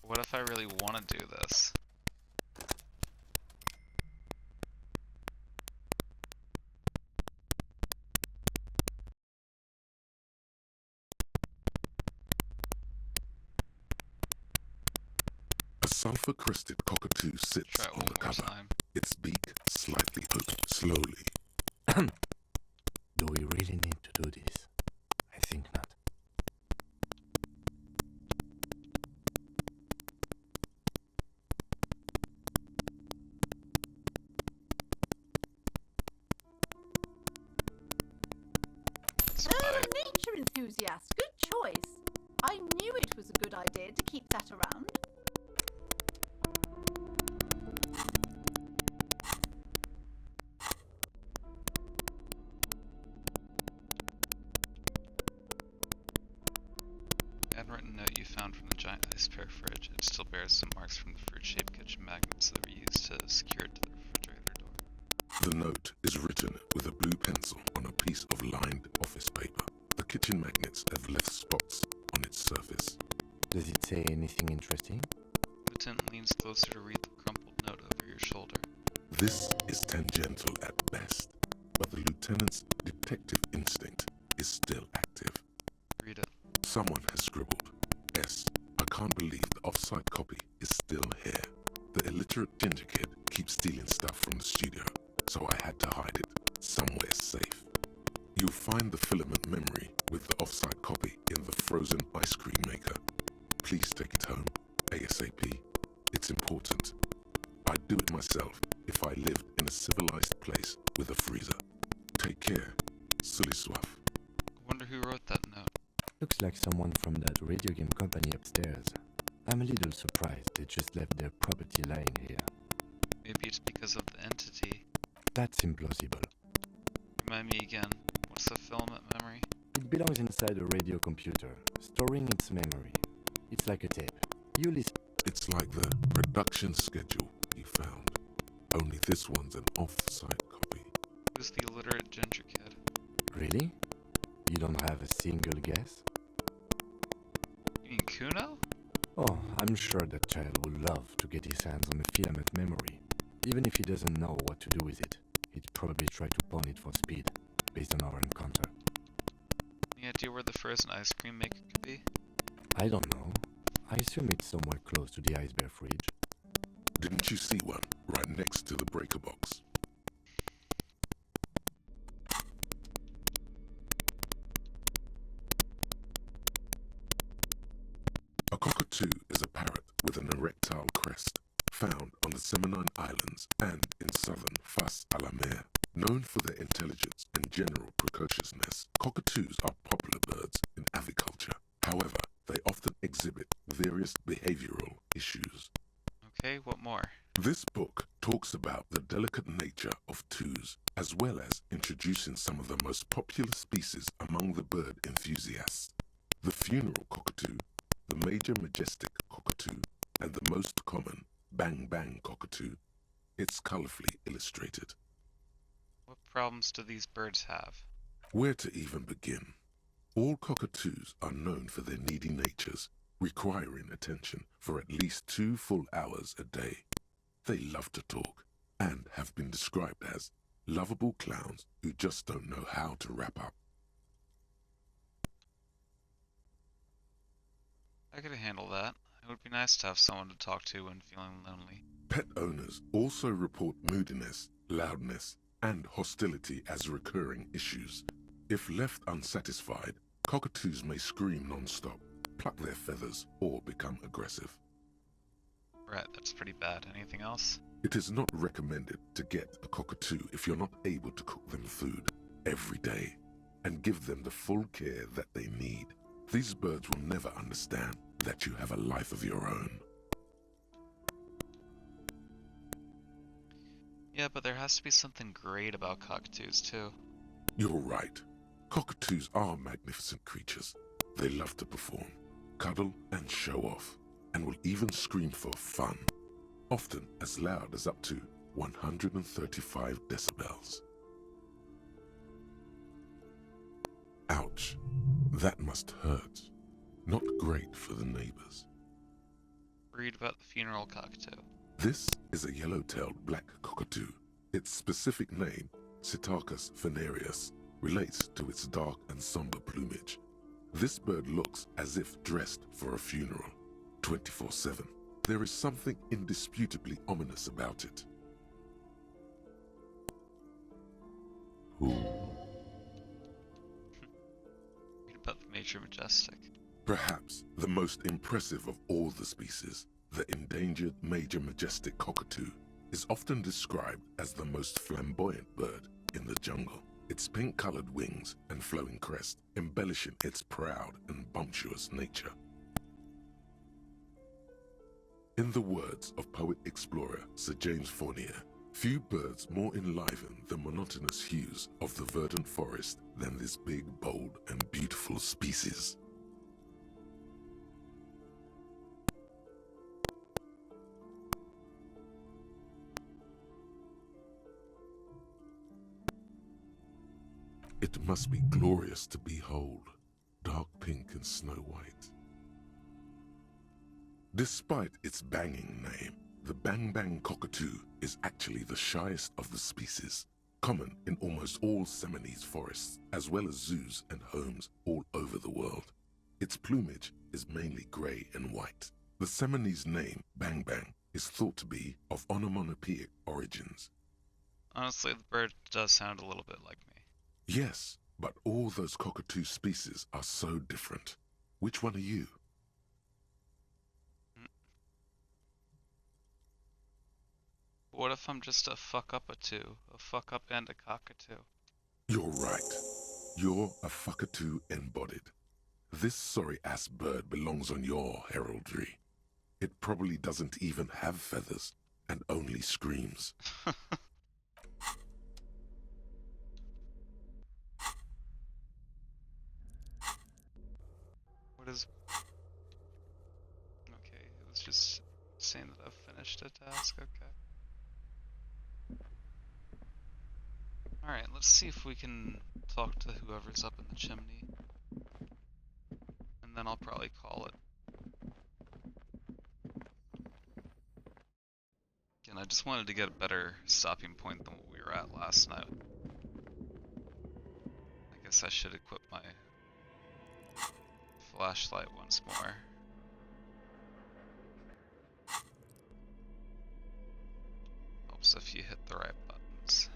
What if I really want to do this? A sulfur-crested cockatoo sits Try it on one the more cover, time. its beak slightly open. Slowly, Do we really need to do this? I think not. Oh, nature enthusiast. Good choice. I knew it was a good idea to keep that around. Handwritten note you found from the giant iceberg fridge. It still bears some marks from the fruit-shaped kitchen magnets that were used to secure it to the refrigerator door. the note is written with a blue pencil on a piece of lined office paper. The kitchen magnets have left spots on its surface. Does it say anything interesting? Lieutenant leans closer to read the crumpled note over your shoulder. This is tangential at best, but the lieutenant's detective instinct is still active. Read it. Someone has scribbled, S. I can't believe the off-site copy is still here. The illiterate ginger kid keeps stealing stuff from the studio, so I had to hide it somewhere safe. You'll find the filament memory with the off-site copy in the frozen ice cream maker. Please take it home, ASAP. It's important. I'd do it myself if I lived in a civilized place with a freezer. Take care, Sully Swaff. Wonder who wrote that note. Looks like someone from that radio game company upstairs. I'm a little surprised they just left their property lying here. Maybe it's because of the entity. That's implausible. Remind me again, what's the filament memory? It belongs inside a radio computer, storing its memory. It's like a tape. You listen. It's like the production schedule you found. Only this one's an off-site copy. Who's the illiterate ginger kid? Really? You don't have a single guess? You mean Kuno? Oh, I'm sure that child would love to get his hands on a filament memory. Even if he doesn't know what to do with it, he'd probably try to pawn it for speed, based on our encounter. Any idea where the frozen ice cream maker could be? I don't know. I assume it's somewhere close to the iceberg fridge. Didn't you see one right next to the breaker box? A cockatoo is a parrot with an erectile crest, found on the Seminine Islands and in southern Fas a la Mer. Known for their intelligence and general precociousness, cockatoos are popular birds in aviculture. However, they often exhibit various behavioral issues. Okay, what more? This book talks about the delicate nature of twos, as well as introducing some of the most popular species among the bird enthusiasts. The funeral cockatoo, the major majestic cockatoo, and the most common bang bang cockatoo. It's colorfully illustrated. What problems do these birds have? Where to even begin? All cockatoos are known for their needy natures, requiring attention for at least 2 full hours a day. They love to talk and have been described as lovable clowns who just don't know how to wrap up. I could handle that. It would be nice to have someone to talk to when feeling lonely. Pet owners also report moodiness, loudness, and hostility as recurring issues. If left unsatisfied, Cockatoos may scream non-stop, pluck their feathers, or become aggressive. Right, that's pretty bad. Anything else? It is not recommended to get a cockatoo if you're not able to cook them food every day and give them the full care that they need. These birds will never understand that you have a life of your own. Yeah, but there has to be something great about cockatoos, too. You're right. Cockatoos are magnificent creatures. They love to perform, cuddle and show off, and will even scream for fun, often as loud as up to 135 decibels. Ouch. That must hurt. Not great for the neighbors. Read about the funeral cockatoo. This is a yellow-tailed black cockatoo. Its specific name, Psittacus venereus, relates to its dark and somber plumage. This bird looks as if dressed for a funeral, 24/7. There is something indisputably ominous about it. Ooh. Read about the major majestic. Perhaps the most impressive of all the species, the endangered major majestic cockatoo, is often described as the most flamboyant bird in the jungle. Its pink-colored wings and flowing crest embellishing its proud and bumptious nature. In the words of poet-explorer Sir James Fournier, few birds more enliven the monotonous hues of the verdant forest than this big, bold, and beautiful species. It must be glorious to behold, dark pink and snow white. Despite its banging name, the bang-bang cockatoo is actually the shyest of the species, common in almost all Seminoles forests, as well as zoos and homes all over the world. Its plumage is mainly grey and white. The Seminoles name, bang-bang, is thought to be of onomatopoeic origins. Honestly, the bird does sound a little bit like me. Yes, but all those cockatoo species are so different. Which one are you? What if I'm just a fuck-up-a-two? A fuck-up and a cockatoo? You're right. You're a fuckatoo embodied. This sorry-ass bird belongs on your heraldry. It probably doesn't even have feathers and only screams. What is... Okay, it was just saying that I've finished a task, okay. Alright, let's see if we can talk to whoever's up in the chimney. And then I'll probably call it. Again, I just wanted to get a better stopping point than what we were at last night. I guess I should equip my flashlight once more. Helps if you hit the right buttons.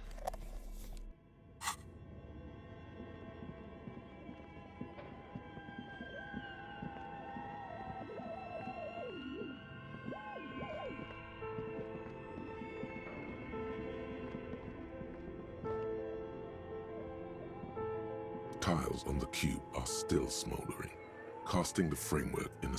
Tiles on the cube are still smoldering, casting the framework in a...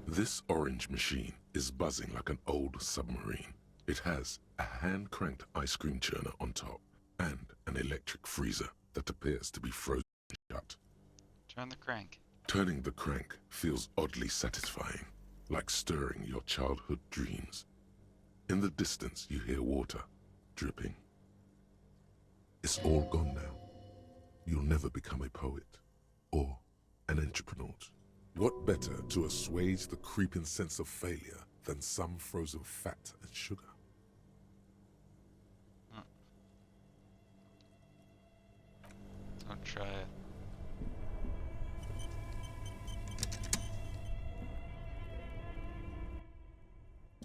This orange machine is buzzing like an old submarine. It has a hand-cranked ice cream churner on top and an electric freezer that appears to be frozen shut. Turn the crank. Turning the crank feels oddly satisfying, like stirring your childhood dreams. In the distance you hear water dripping. It's all gone now. You'll never become a poet. or an entrepreneur. What better to assuage the creeping sense of failure than some frozen fat and sugar? Don't try it.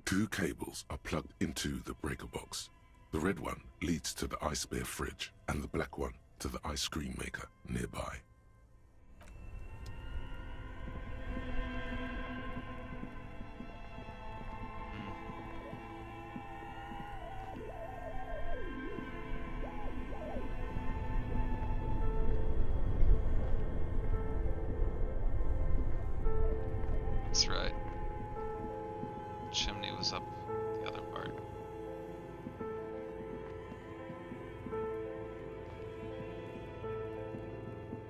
Two cables are plugged into the breaker box. The red one leads to the ice bear fridge, and the black one to the ice cream maker nearby. That's right. The chimney was up the other part.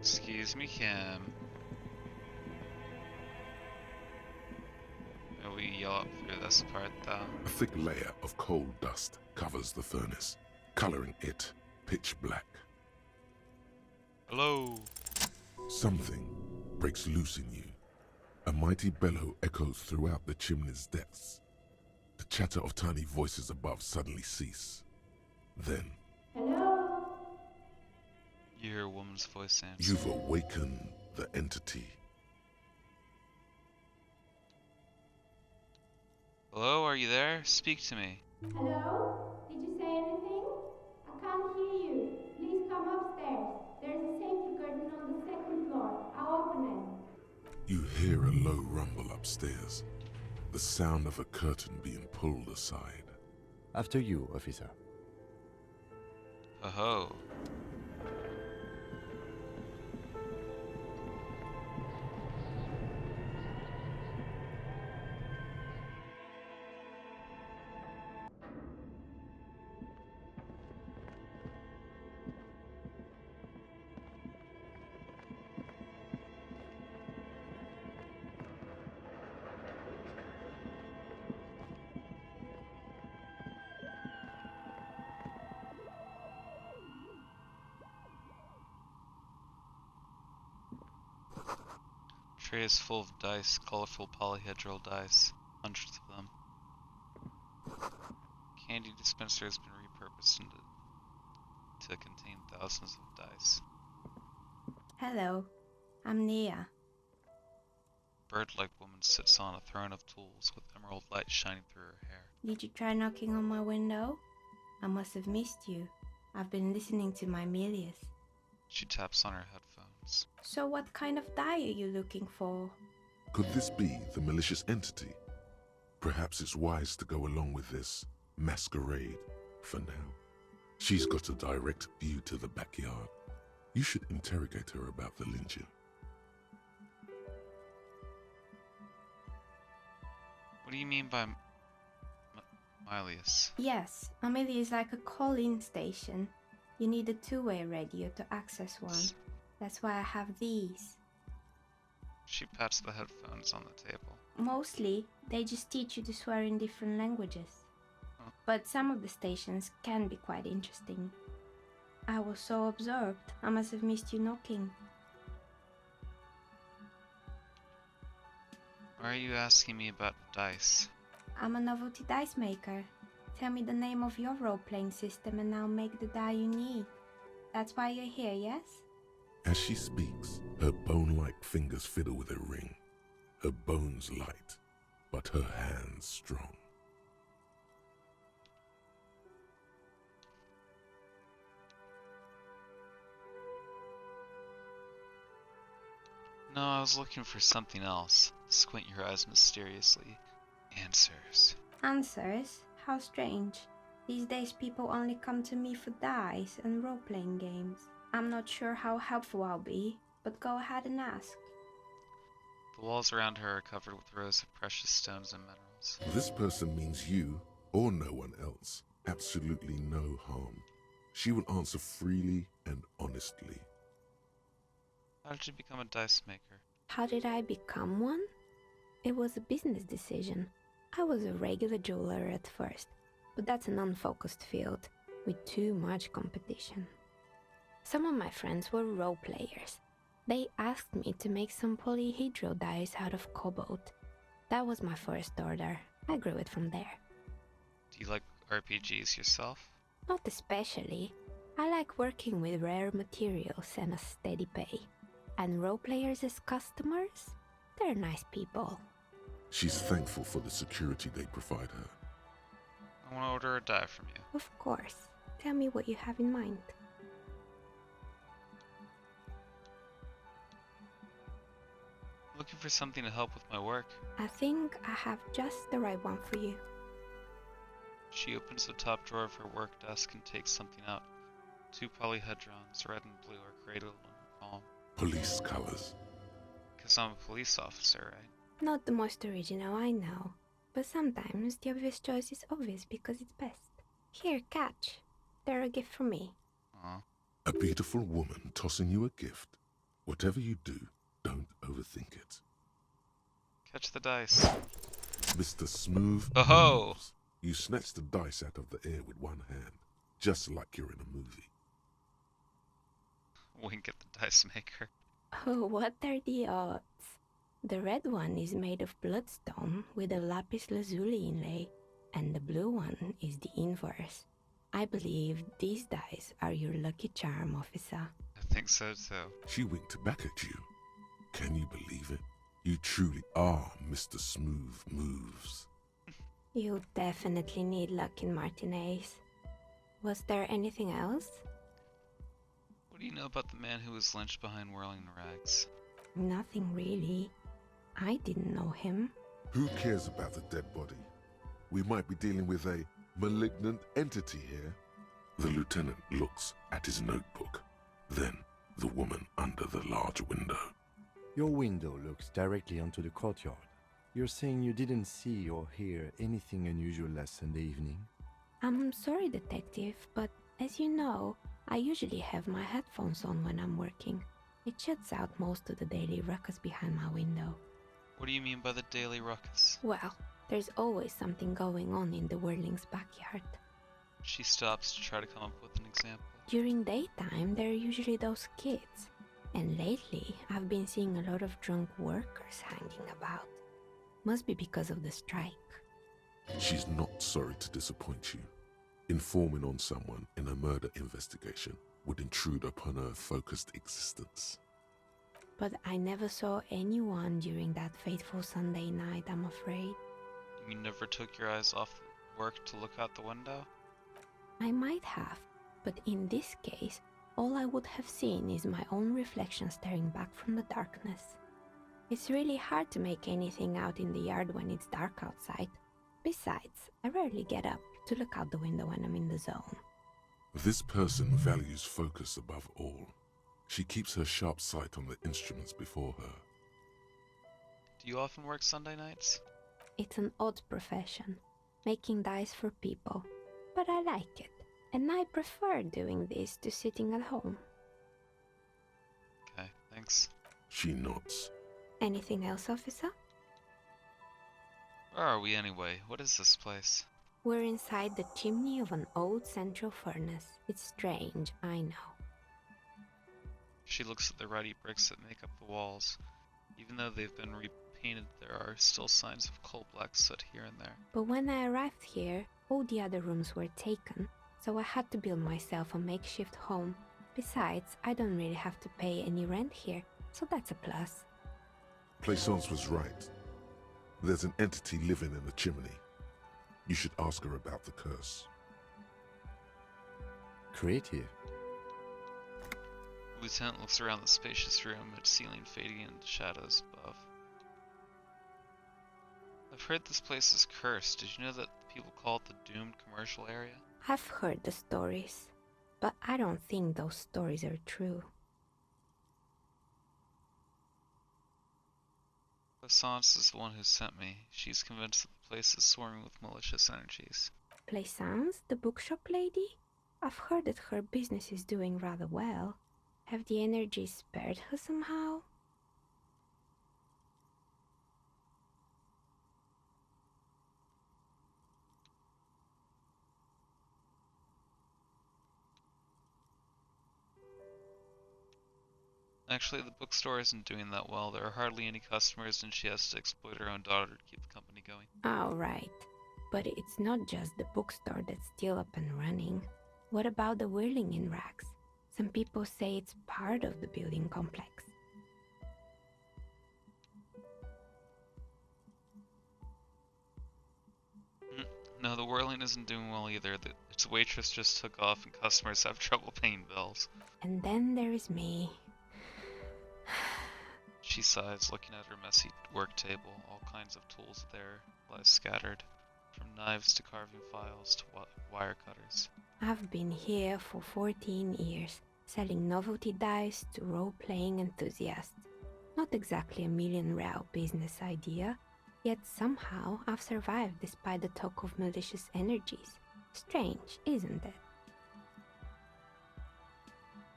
Excuse me, Kim. Will we yell up through this part, though? A thick layer of coal dust covers the furnace, coloring it pitch black. Hello? Something breaks loose in you. A mighty bellow echoes throughout the chimney's depths. The chatter of tiny voices above suddenly cease. Then, You hear a woman's voice answer. you've awakened the entity. Hello, are you there? Speak to me. Hello? Did you say anything? I can't hear you. Please come upstairs. There's a safety curtain on the second floor. I'll open it. You hear a low rumble upstairs, the sound of a curtain being pulled aside. After you, officer. Oh-ho. Tray is full of dice, colorful polyhedral dice, hundreds of them. Candy dispenser has been repurposed to contain thousands of dice. Hello. I'm Nia. Bird-like woman sits on a throne of tools with emerald light shining through her hair. Did you try knocking on my window? I must have missed you. I've been listening to my Melius. She taps on her headphones. So what kind of die are you looking for? Could this be the malicious entity? Perhaps it's wise to go along with this masquerade for now. She's got a direct view to the backyard. You should interrogate her about the lynching. What do you mean by Milius? Yes, Amelia is like a call-in station. You need a two-way radio to access one. That's why I have these. She pats the headphones on the table. Mostly, they just teach you to swear in different languages. Oh. But some of the stations can be quite interesting. I was so absorbed, I must have missed you knocking. Why are you asking me about dice? I'm a novelty dice maker. Tell me the name of your role-playing system and I'll make the die you need. That's why you're here, yes? As she speaks, her bone-like fingers fiddle with a ring. Her bones light, but her hands strong. No, I was looking for something else. Squint your eyes mysteriously. Answers. Answers? How strange. These days people only come to me for dice and role-playing games. I'm not sure how helpful I'll be, but go ahead and ask. The walls around her are covered with rows of precious stones and minerals. This person means you, or no one else, absolutely no harm. She will answer freely and honestly. How did you become a dice maker? How did I become one? It was a business decision. I was a regular jeweler at first, but that's an unfocused field with too much competition. Some of my friends were role players. They asked me to make some polyhedral dice out of cobalt. That was my first order. I grew it from there. Do you like RPGs yourself? Not especially. I like working with rare materials and a steady pay. And role players as customers? They're nice people. She's thankful for the security they provide her. I want to order a die from you. Of course. Tell me what you have in mind. Looking for something to help with my work. I think I have just the right one for you. She opens the top drawer of her work desk and takes something out. 2 polyhedrons, red and blue, are cradled in her palm. Police colors. Because I'm a police officer, right? Not the most original, I know. But sometimes the obvious choice is obvious because it's best. Here, catch. They're a gift from me. Aw. A beautiful woman tossing you a gift. Whatever you do, don't overthink it. Catch the dice. Mr. Smooth Oh-ho! moves. You snatch the dice out of the air with one hand, just like you're in a movie. Wink at the dice maker. Oh, what are the odds? The red one is made of bloodstone with a lapis lazuli inlay, and the blue one is the inverse. I believe these dice are your lucky charm, officer. I think so too. She winked back at you. Can you believe it? You truly are Mr. Smooth Moves. You definitely need luck in Martinez. Was there anything else? What do you know about the man who was lynched behind whirling rags? Nothing really. I didn't know him. Who cares about the dead body? We might be dealing with a malignant entity here. The lieutenant looks at his notebook, then the woman under the large window. Your window looks directly onto the courtyard. You're saying you didn't see or hear anything unusual last Sunday evening? I'm sorry, detective, but as you know, I usually have my headphones on when I'm working. It shuts out most of the daily ruckus behind my window. What do you mean by the daily ruckus? Well, there's always something going on in the Whirling's backyard. She stops to try to come up with an example. During daytime, there are usually those kids. And lately, I've been seeing a lot of drunk workers hanging about. Must be because of the strike. She's not sorry to disappoint you. Informing on someone in a murder investigation would intrude upon her focused existence. But I never saw anyone during that fateful Sunday night, I'm afraid. You never took your eyes off work to look out the window? I might have, but in this case, all I would have seen is my own reflection staring back from the darkness. It's really hard to make anything out in the yard when it's dark outside. Besides, I rarely get up to look out the window when I'm in the zone. This person values focus above all. She keeps her sharp sight on the instruments before her. Do you often work Sunday nights? It's an odd profession, making dice for people, but I like it, and I prefer doing this to sitting at home. Okay, thanks. She nods. Anything else, officer? Where are we anyway? What is this place? We're inside the chimney of an old central furnace. It's strange, I know. She looks at the ruddy bricks that make up the walls. Even though they've been repainted, there are still signs of coal black soot here and there. But when I arrived here, all the other rooms were taken, so I had to build myself a makeshift home. Besides, I don't really have to pay any rent here, so that's a plus. Plaisance was right. There's an entity living in the chimney. You should ask her about the curse. Creative. The lieutenant looks around the spacious room, its ceiling fading into shadows above. I've heard this place is cursed. Did you know that people call it the doomed commercial area? I've heard the stories, but I don't think those stories are true. Plaisance is the one who sent me. She's convinced that the place is swarming with malicious energies. Plaisance, the bookshop lady? I've heard that her business is doing rather well. Have the energies spared her somehow? Actually, the bookstore isn't doing that well. There are hardly any customers, and she has to exploit her own daughter to keep the company going. Oh, right. But it's not just the bookstore that's still up and running. What about the whirling in rags? Some people say it's part of the building complex. No, the whirling isn't doing well either. Its waitress just took off, and customers have trouble paying bills. And then there is me. She sighs, looking at her messy work table. All kinds of tools there lie scattered, from knives to carving files to wire cutters. I've been here for 14 years, selling novelty dice to role-playing enthusiasts. Not exactly a million-real business idea, yet somehow I've survived despite the talk of malicious energies. Strange, isn't it?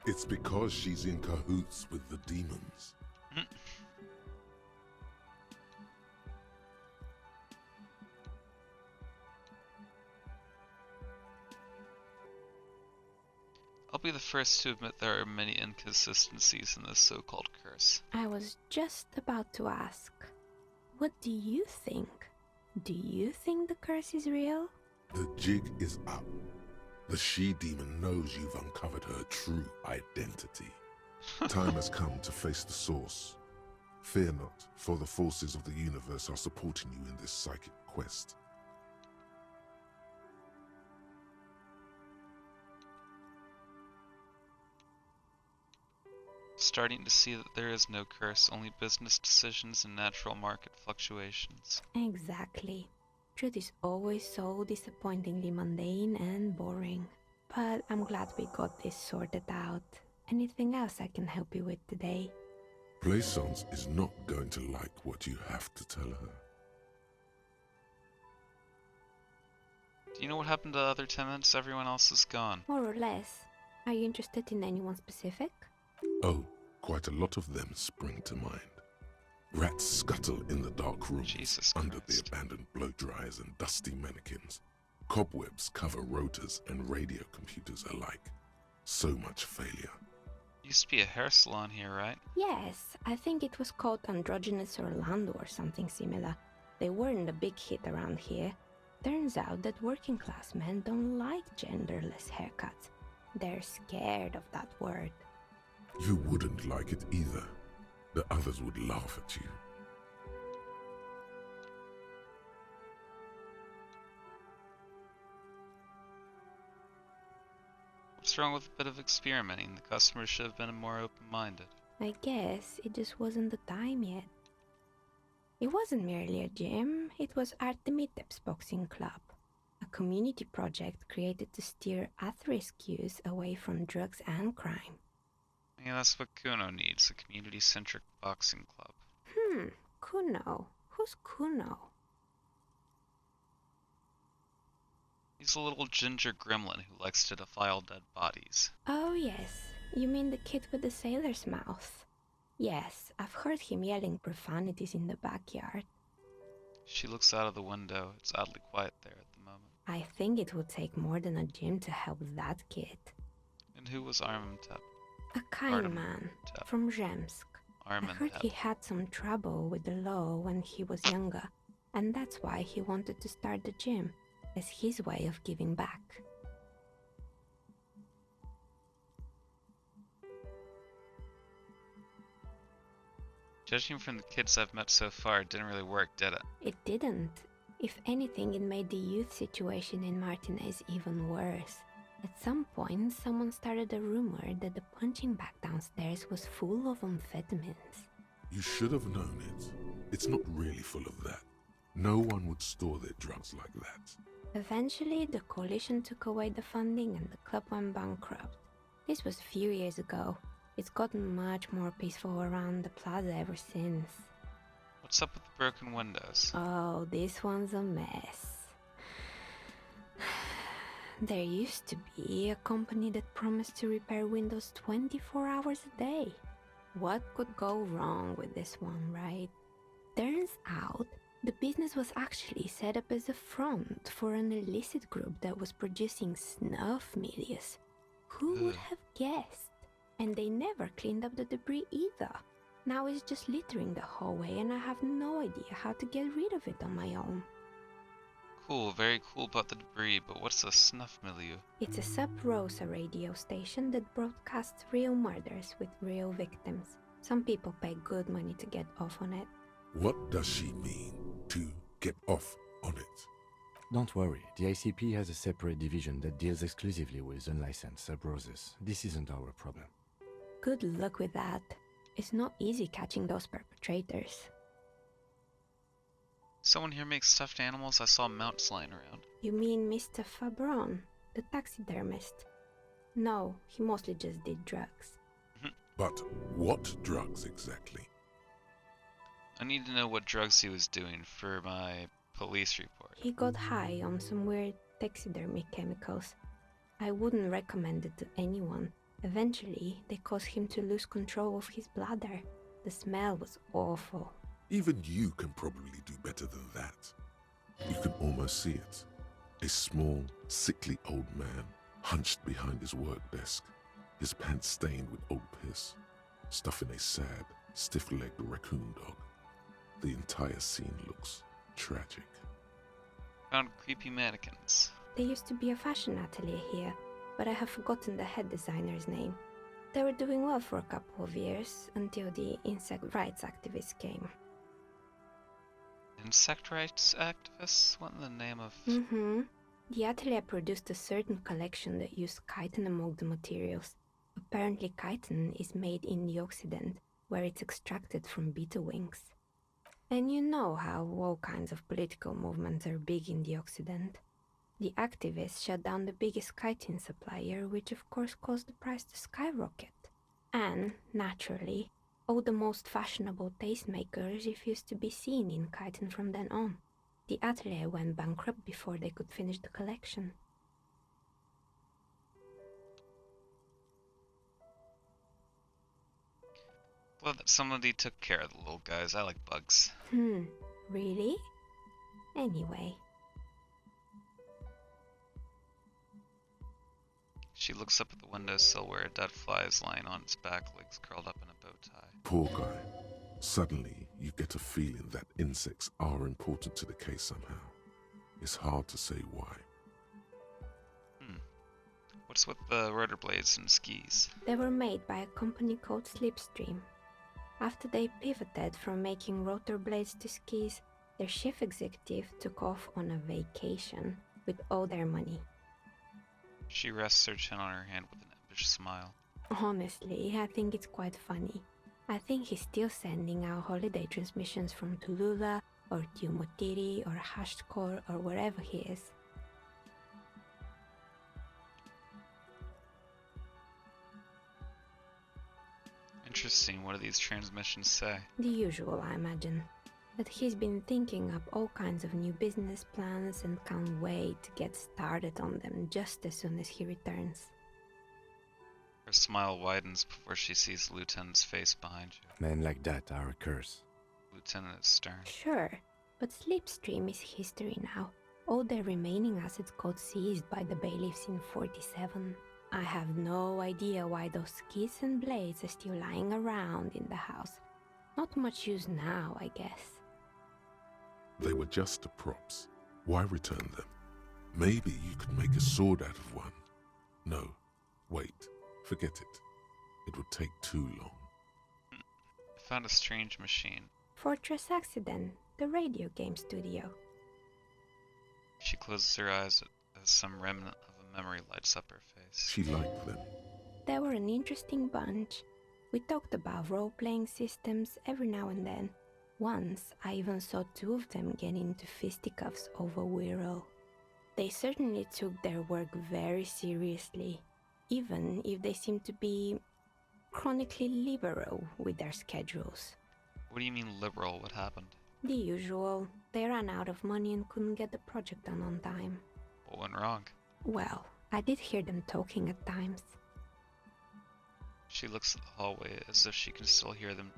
It's because she's in cahoots with the demons. I'll be the first to admit there are many inconsistencies in this so-called curse. I was just about to ask. What do you think? Do you think the curse is real? The jig is up. The she-demon knows you've uncovered her true identity. Time has come to face the source. Fear not, for the forces of the universe are supporting you in this psychic quest. Starting to see that there is no curse, only business decisions and natural market fluctuations. Exactly. Truth is always so disappointingly mundane and boring. But I'm glad we got this sorted out. Anything else I can help you with today? Plaisance is not going to like what you have to tell her. Do you know what happened to the other tenants? Everyone else is gone. More or less. Are you interested in anyone specific? Oh, quite a lot of them spring to mind. Rats scuttle in the dark rooms Jesus under the Christ. abandoned blow dryers and dusty mannequins. Cobwebs cover rotors and radio computers alike. So much failure. Used to be a hair salon here, right? Yes, I think it was called Androgynous Orlando or something similar. They weren't a big hit around here. Turns out that working class men don't like genderless haircuts. They're scared of that word. You wouldn't like it either. The others would laugh at you. What's wrong with a bit of experimenting? The customers should have been more open-minded. I guess it just wasn't the time yet. It wasn't merely a gym, it was Artemitep's Boxing Club, a community project created to steer at-risk youth away from drugs and crime. Yeah, that's what Kuno needs, a community-centric boxing club. Kuno. Who's Kuno? He's a little ginger gremlin who likes to defile dead bodies. Oh yes, you mean the kid with the sailor's mouth. Yes, I've heard him yelling profanities in the backyard. She looks out of the window. It's oddly quiet there at the moment. I think it would take more than a gym to help that kid. And who was Armantep? A kind Artem man Tep. from Zemsk. I heard he Armantep. had some trouble with the law when he was younger, and that's why he wanted to start the gym, as his way of giving back. Judging from the kids I've met so far, it didn't really work, did it? It didn't. If anything, it made the youth situation in Martinez even worse. At some point, someone started a rumor that the punching bag downstairs was full of amphetamines. You should have known it. It's not really full of that. No one would store their drugs like that. Eventually, the coalition took away the funding and the club went bankrupt. This was a few years ago. It's gotten much more peaceful around the plaza ever since. What's up with the broken windows? Oh, this one's a mess. There used to be a company that promised to repair windows 24 hours a day. What could go wrong with this one, right? Turns out, the business was actually set up as a front for an illicit group that was producing snuff medias. Who would Ugh. have guessed? And they never cleaned up the debris either. Now it's just littering the hallway and I have no idea how to get rid of it on my own. Cool, very cool about the debris, but what's a snuff milieu? It's a sub-Rosa radio station that broadcasts real murders with real victims. Some people pay good money to get off on it. What does she mean, to get off on it? Don't worry, the ICP has a separate division that deals exclusively with unlicensed sub-roses. This isn't our problem. Good luck with that. It's not easy catching those perpetrators. Someone here makes stuffed animals? I saw mounts lying around. You mean Mr. Fabron, the taxidermist? No, he mostly just did drugs. But what drugs exactly? I need to know what drugs he was doing for my police report. He got high on some weird taxidermy chemicals. I wouldn't recommend it to anyone. Eventually, they caused him to lose control of his bladder. The smell was awful. Even you can probably do better than that. You can almost see it. A small, sickly old man, hunched behind his work desk, his pants stained with old piss, stuffing a sad, stiff-legged raccoon dog. The entire scene looks tragic. Found creepy mannequins. There used to be a fashion atelier here, but I have forgotten the head designer's name. They were doing well for a couple of years, until the insect rights activists came. Insect rights activists? What in the name of... The atelier produced a certain collection that used chitin among the materials. Apparently chitin is made in the Occident, where it's extracted from beetle wings. And you know how all kinds of political movements are big in the Occident. The activists shut down the biggest chitin supplier, which of course caused the price to skyrocket. And, naturally, all the most fashionable tastemakers refused to be seen in chitin from then on. The atelier went bankrupt before they could finish the collection. Glad that somebody took care of the little guys. I like bugs. Really? Anyway. She looks up at the windowsill where a dead fly is lying on its back, legs curled up in a bow tie. Poor guy. Suddenly, you get a feeling that insects are important to the case somehow. It's hard to say why. What's with the rotor blades and skis? They were made by a company called Slipstream. After they pivoted from making rotor blades to skis, their chief executive took off on a vacation with all their money. She rests her chin on her hand with an impish smile. Honestly, I think it's quite funny. I think he's still sending out holiday transmissions from Tulula or Tiumotiri or Hashtkor or wherever he is. Interesting, what do these transmissions say? The usual, I imagine. That he's been thinking up all kinds of new business plans and can't wait to get started on them just as soon as he returns. Her smile widens before she sees the lieutenant's face behind you. Men like that are a curse. Lieutenant is stern. Sure, but Slipstream is history now. All their remaining assets got seized by the bailiffs in 47. I have no idea why those skis and blades are still lying around in the house. Not much use now, I guess. They were just props. Why return them? Maybe you could make a sword out of one. No, wait, forget it. It would take too long. I found a strange machine. Fortress Accident, the radio game studio. She closes her eyes as some remnant of a memory lights up her face. She liked them. They were an interesting bunch. We talked about role-playing systems every now and then. Once, I even saw two of them get into fisticuffs over Wirral. They certainly took their work very seriously, even if they seemed to be chronically liberal with their schedules. What do you mean liberal? What happened? The usual. They ran out of money and couldn't get the project done on time. What went wrong? Well, I did hear them talking at times. She looks at the hallway as if she can still hear them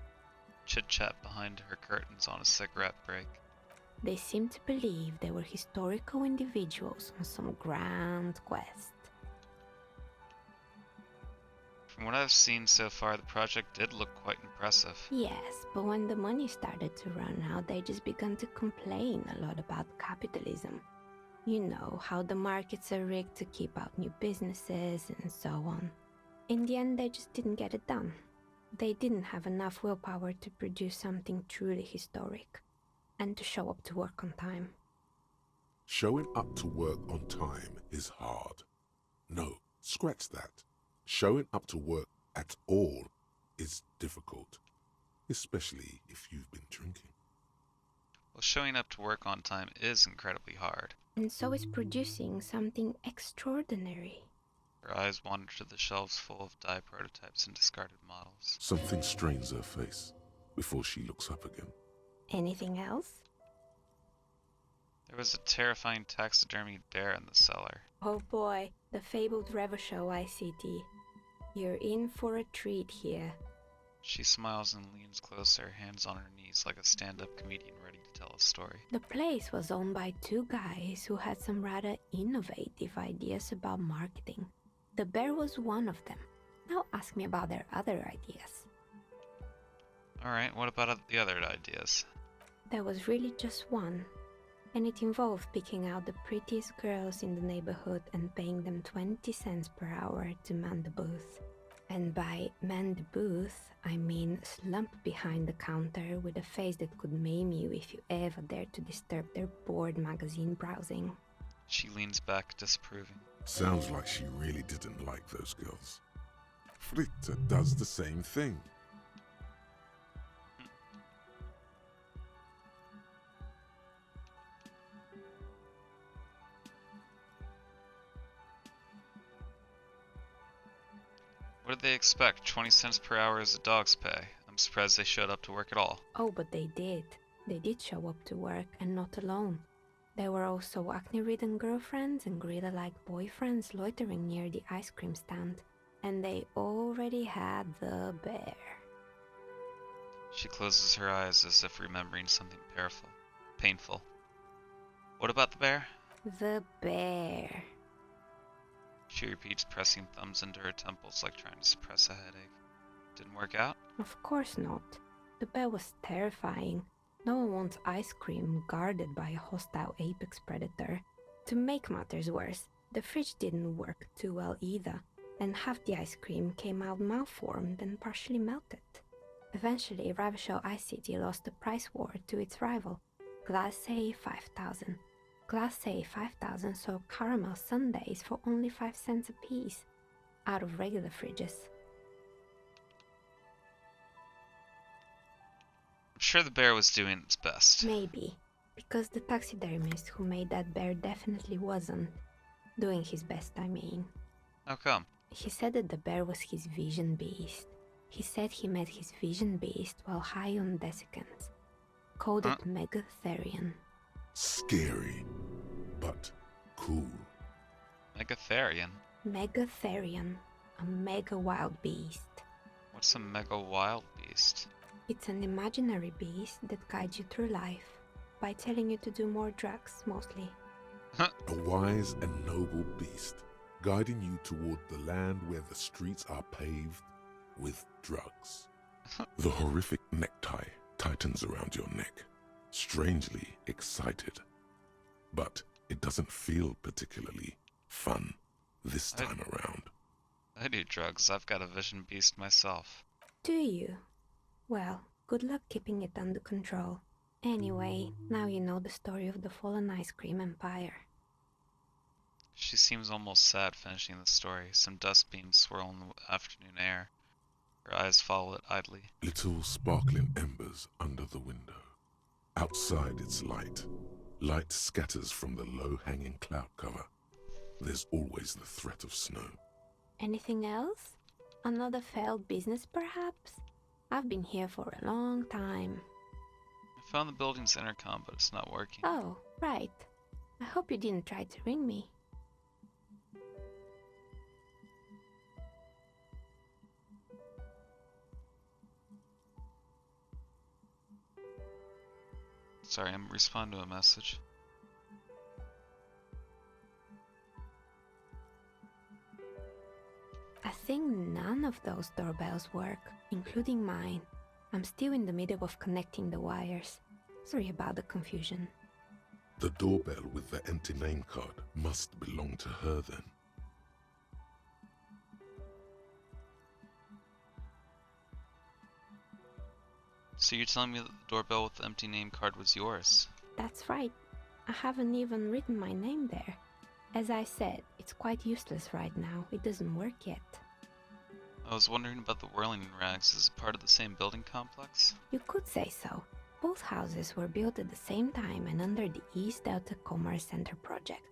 chit-chat behind her curtains on a cigarette break. They seemed to believe they were historical individuals on some grand quest. From what I've seen so far, the project did look quite impressive. Yes, but when the money started to run out, they just began to complain a lot about capitalism. You know, how the markets are rigged to keep out new businesses and so on. In the end, they just didn't get it done. They didn't have enough willpower to produce something truly historic, and to show up to work on time. Showing up to work on time is hard. No, scratch that. Showing up to work at all is difficult, especially if you've been drinking. Well, showing up to work on time is incredibly hard. And so is producing something extraordinary. Her eyes wander to the shelves full of die prototypes and discarded models. Something strains her face before she looks up again. Anything else? There was a terrifying taxidermied bear in the cellar. Oh boy, the fabled Revo-show ICT. You're in for a treat here. She smiles and leans closer, hands on her knees like a stand-up comedian ready to tell a story. The place was owned by two guys who had some rather innovative ideas about marketing. The bear was one of them. Now ask me about their other ideas. Alright, what about the other ideas? There was really just one, and it involved picking out the prettiest girls in the neighborhood and paying them 20 cents per hour to man the booth. And by man the booth, I mean slump behind the counter with a face that could maim you if you ever dared to disturb their bored magazine browsing. She leans back, disapproving. Sounds like she really didn't like those girls. Fritta does the same thing. What did they expect? 20 cents per hour is a dog's pay. I'm surprised they showed up to work at all. Oh, but they did. They did show up to work, and not alone. There were also acne-ridden girlfriends and gorilla-like boyfriends loitering near the ice cream stand. And they already had the bear. She closes her eyes as if remembering something painful. What about the bear? The bear. She repeats, pressing thumbs into her temples like trying to suppress a headache. Didn't work out? Of course not. The bear was terrifying. No one wants ice cream guarded by a hostile apex predator. To make matters worse, the fridge didn't work too well either, and half the ice cream came out malformed and partially melted. Eventually, Ravishell Ice City lost the price war to its rival, Glace 5000. Glace 5000 sold caramel sundaes for only 5 cents a piece, out of regular fridges. I'm sure the bear was doing its best. Maybe, because the taxidermist who made that bear definitely wasn't. Doing his best, I mean. How come? He said that the bear was his vision beast. He said he met his vision beast while high on desiccants. Called it Megatherian. Scary, but cool. Megatherian? Megatherian, a mega wild beast. What's a mega wild beast? It's an imaginary beast that guides you through life by telling you to do more drugs, mostly. A wise and noble beast, guiding you toward the land where the streets are paved with drugs. The horrific necktie tightens around your neck, strangely excited. But it doesn't feel particularly fun this time around. I do drugs. I've got a vision beast myself. Do you? Well, good luck keeping it under control. Anyway, now you know the story of the fallen ice cream empire. She seems almost sad finishing the story. Some dust beams swirl in the afternoon air. Her eyes follow it idly. Little sparkling embers under the window. Outside it's light. Light scatters from the low-hanging cloud cover. There's always the threat of snow. Anything else? Another failed business, perhaps? I've been here for a long time. I found the building's intercom, but it's not working. Oh, right. I hope you didn't try to ring me. Sorry, I'm responding to a message. I think none None of those doorbells work, including mine. I'm still in the middle of connecting the wires. Sorry about the confusion. The doorbell with the empty name card must belong to her then. So you're telling me that the doorbell with the empty name card was yours? That's right. I haven't even written my name there. As I said, it's quite useless right now. It doesn't work yet. I was wondering about the whirling rags. Is it part of the same building complex? You could say so. Both houses were built at the same time and under the East Delta Commerce Center project.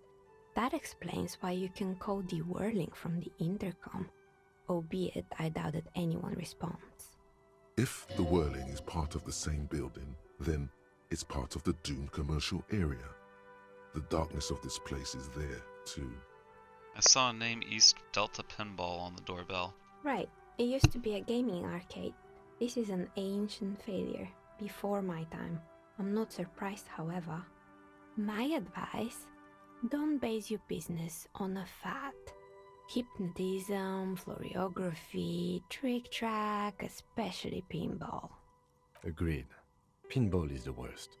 That explains why you can call the whirling from the intercom, albeit I doubt that anyone responds. If the whirling is part of the same building, then it's part of the doomed commercial area. The darkness of this place is there, too. I saw a name East Delta Pinball on the doorbell. Right. It used to be a gaming arcade. This is an ancient failure, before my time. I'm not surprised, however. My advice, don't base your business on a fad. Hypnotism, floriography, trick-track, especially pinball. Agreed. Pinball is the worst.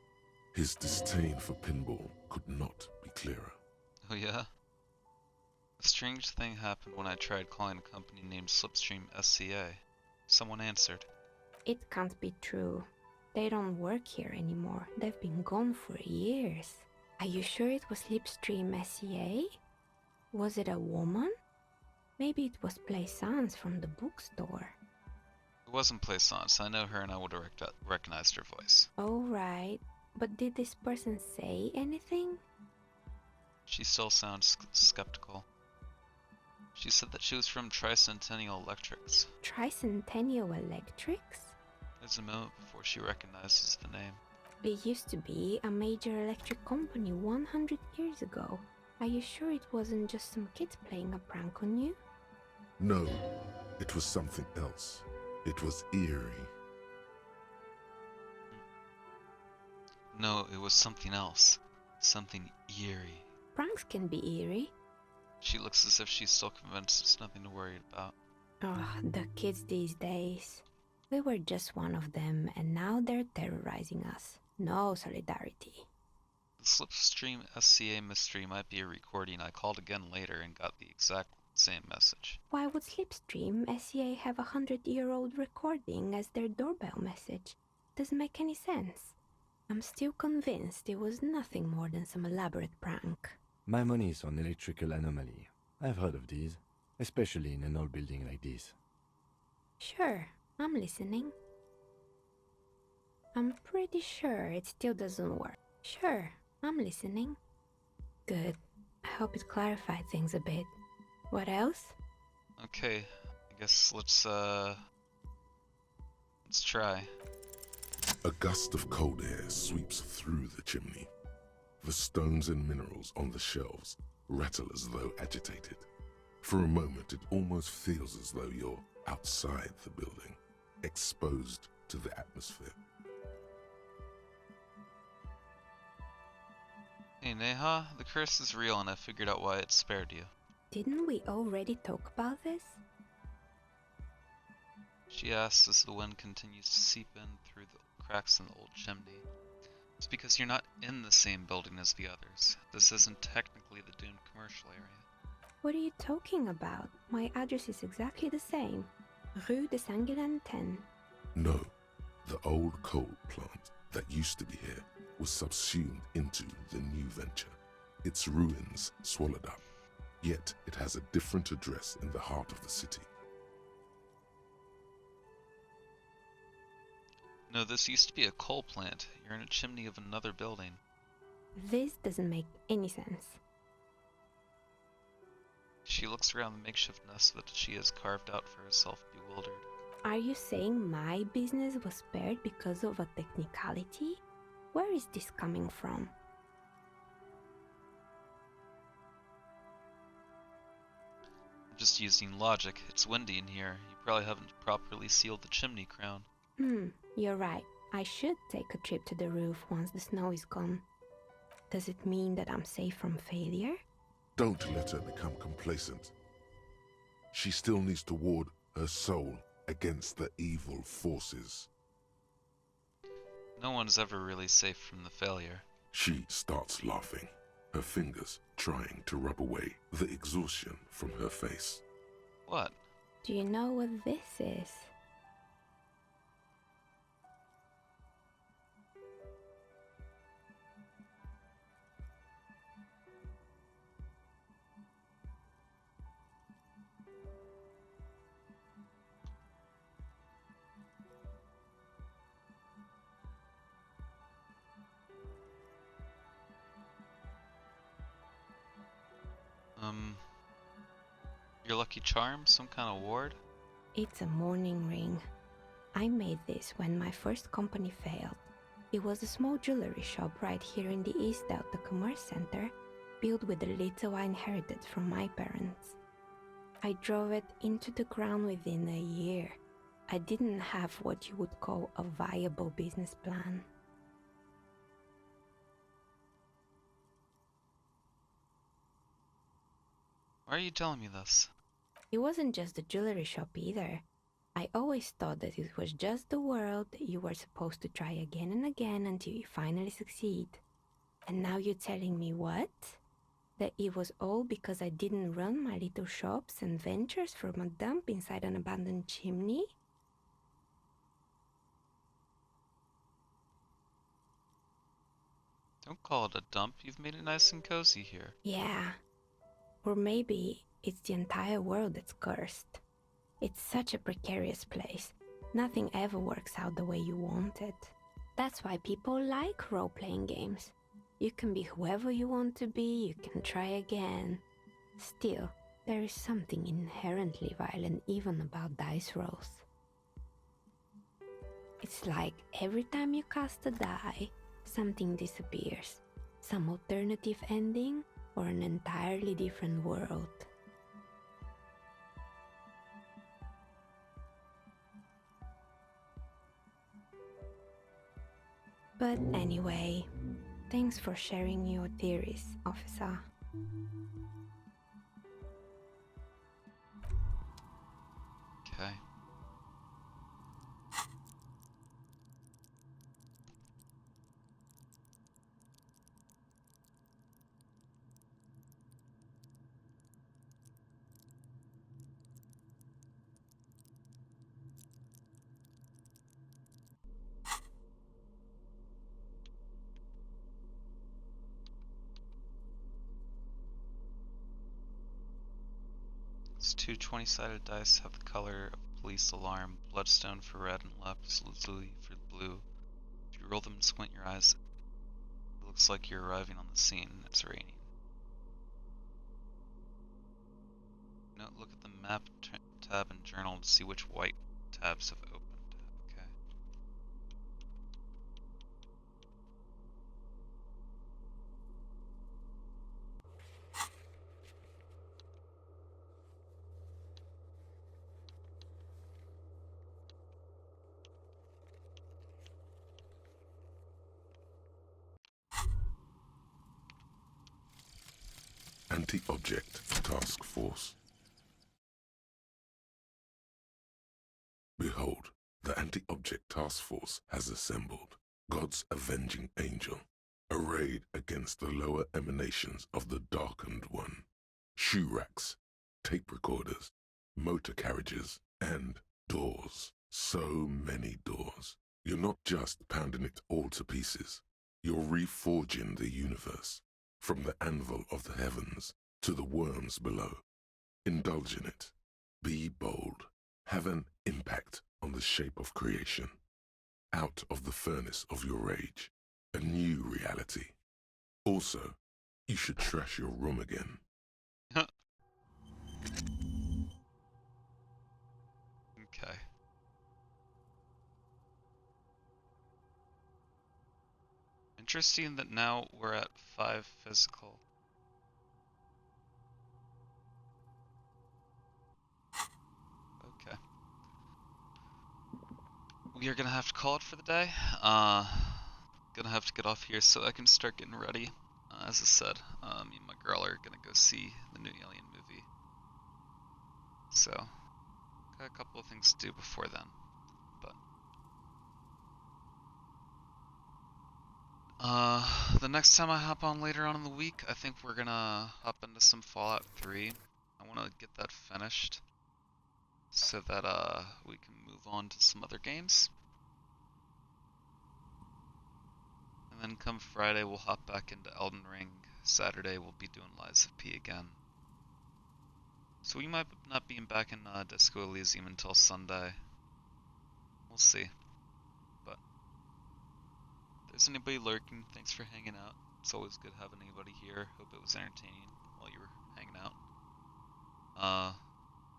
His disdain for pinball could not be clearer. Oh yeah? A strange thing happened when I tried calling a company named Slipstream SCA. Someone answered. It can't be true. They don't work here anymore. They've been gone for years. Are you sure it was Slipstream SCA? Was it a woman? Maybe it was Plaisance from the bookstore. It wasn't Plaisance. I know her and I would have recognized her voice. Oh, right. But did this person say anything? She still sounds skeptical. She said that she was from Tricentennial Electrics. Tricentennial Electrics? There's a moment before she recognizes the name. It used to be a major electric company 100 years ago. Are you sure it wasn't just some kids playing a prank on you? No, it was something else. It was eerie. No, it was something else. Something eerie. Pranks can be eerie. She looks as if she's still convinced it's nothing to worry about. Oh, the kids these days. We were just one of them, and now they're terrorizing us. No solidarity. The Slipstream SCA mystery might be a recording. I called again later and got the exact same message. Why would Slipstream SCA have a 100-year-old recording as their doorbell message? Doesn't make any sense. I'm still convinced it was nothing more than some elaborate prank. My money is on electrical anomaly. I've heard of these, especially in an old building like this. Sure, I'm listening. I'm pretty sure it still doesn't work. Sure, I'm listening. Good. I hope it clarified things a bit. What else? Okay, I guess let's try. A gust of cold air sweeps through the chimney. The stones and minerals on the shelves rattle as though agitated. For a moment, it almost feels as though you're outside the building, exposed to the atmosphere. Hey Neha, the curse is real and I figured out why it spared you. Didn't we already talk about this? She asks as the wind continues to seep in through the cracks in the old chimney. It's because you're not in the same building as the others. This isn't technically the doomed commercial area. What are you talking about? My address is exactly the same. Rue de Saint-Guilain 10. No, the old coal plant that used to be here was subsumed into the new venture. Its ruins swallowed up. Yet it has a different address in the heart of the city. No, this used to be a coal plant. You're in a chimney of another building. This doesn't make any sense. She looks around the makeshift nest that she has carved out for herself, bewildered. Are you saying my business was spared because of a technicality? Where is this coming from? I'm just using logic. It's windy in here. You probably haven't properly sealed the chimney crown. You're right. I should take a trip to the roof once the snow is gone. Does it mean that I'm safe from failure? Don't let her become complacent. She still needs to ward her soul against the evil forces. No one's ever really safe from the failure. She starts laughing, her fingers trying to rub away the exhaustion from her face. What? Do you know what this is? Your lucky charm? Some kind of ward? It's a mourning ring. I made this when my first company failed. It was a small jewelry shop right here in the East Delta Commerce Center, built with the little I inherited from my parents. I drove it into the ground within a year. I didn't have what you would call a viable business plan. Why are you telling me this? It wasn't just the jewelry shop either. I always thought that it was just the world that you were supposed to try again and again until you finally succeed. And now you're telling me what? That it was all because I didn't run my little shops and ventures from a dump inside an abandoned chimney? Don't call it a dump. You've made it nice and cozy here. Yeah. Or maybe it's the entire world that's cursed. It's such a precarious place. Nothing ever works out the way you want it. That's why people like role-playing games. You can be whoever you want to be, you can try again. Still, there is something inherently violent even about dice rolls. It's like every time you cast a die, something disappears. Some alternative ending or an entirely different world. But anyway, thanks for sharing your theories, officer. Okay. These two 20-sided dice have the color of police alarm, bloodstone for red and lapis lazuli for blue. If you roll them and squint your eyes, it looks like you're arriving on the scene and it's raining. Note, look at the map tab and journal to see which white tabs have opened. Okay. Anti-Object Task Force. Behold, the Anti-Object Task Force has assembled, God's avenging angel, arrayed against the lower emanations of the Darkened One. Shoe racks, tape recorders, motor carriages, and doors. So many doors. You're not just pounding it all to pieces. You're reforging the universe, from the anvil of the heavens to the worms below. Indulge in it. Be bold. Have an impact on the shape of creation. Out of the furnace of your rage. A new reality. Also, you should trash your room again. Okay. Interesting that now we're at 5 physical. Okay. We are gonna have to call it for the day. Gonna have to get off here so I can start getting ready. As I said, me and my girl are gonna go see the new Alien movie. So, Got a couple of things to do before then, but the next time I hop on later on in the week, I think we're gonna hop into some Fallout 3. I want to get that finished so that we can move on to some other games. And then come Friday, we'll hop back into Elden Ring. Saturday, we'll be doing Lies of P again. So we might not be back in Disco Elysium until Sunday. We'll see. But if there's anybody lurking, thanks for hanging out. It's always good having anybody here. Hope it was entertaining while you were hanging out.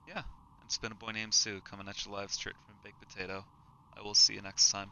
Yeah. It's been a boy named Sue coming at you live straight from Baked Potato. I will see you next time.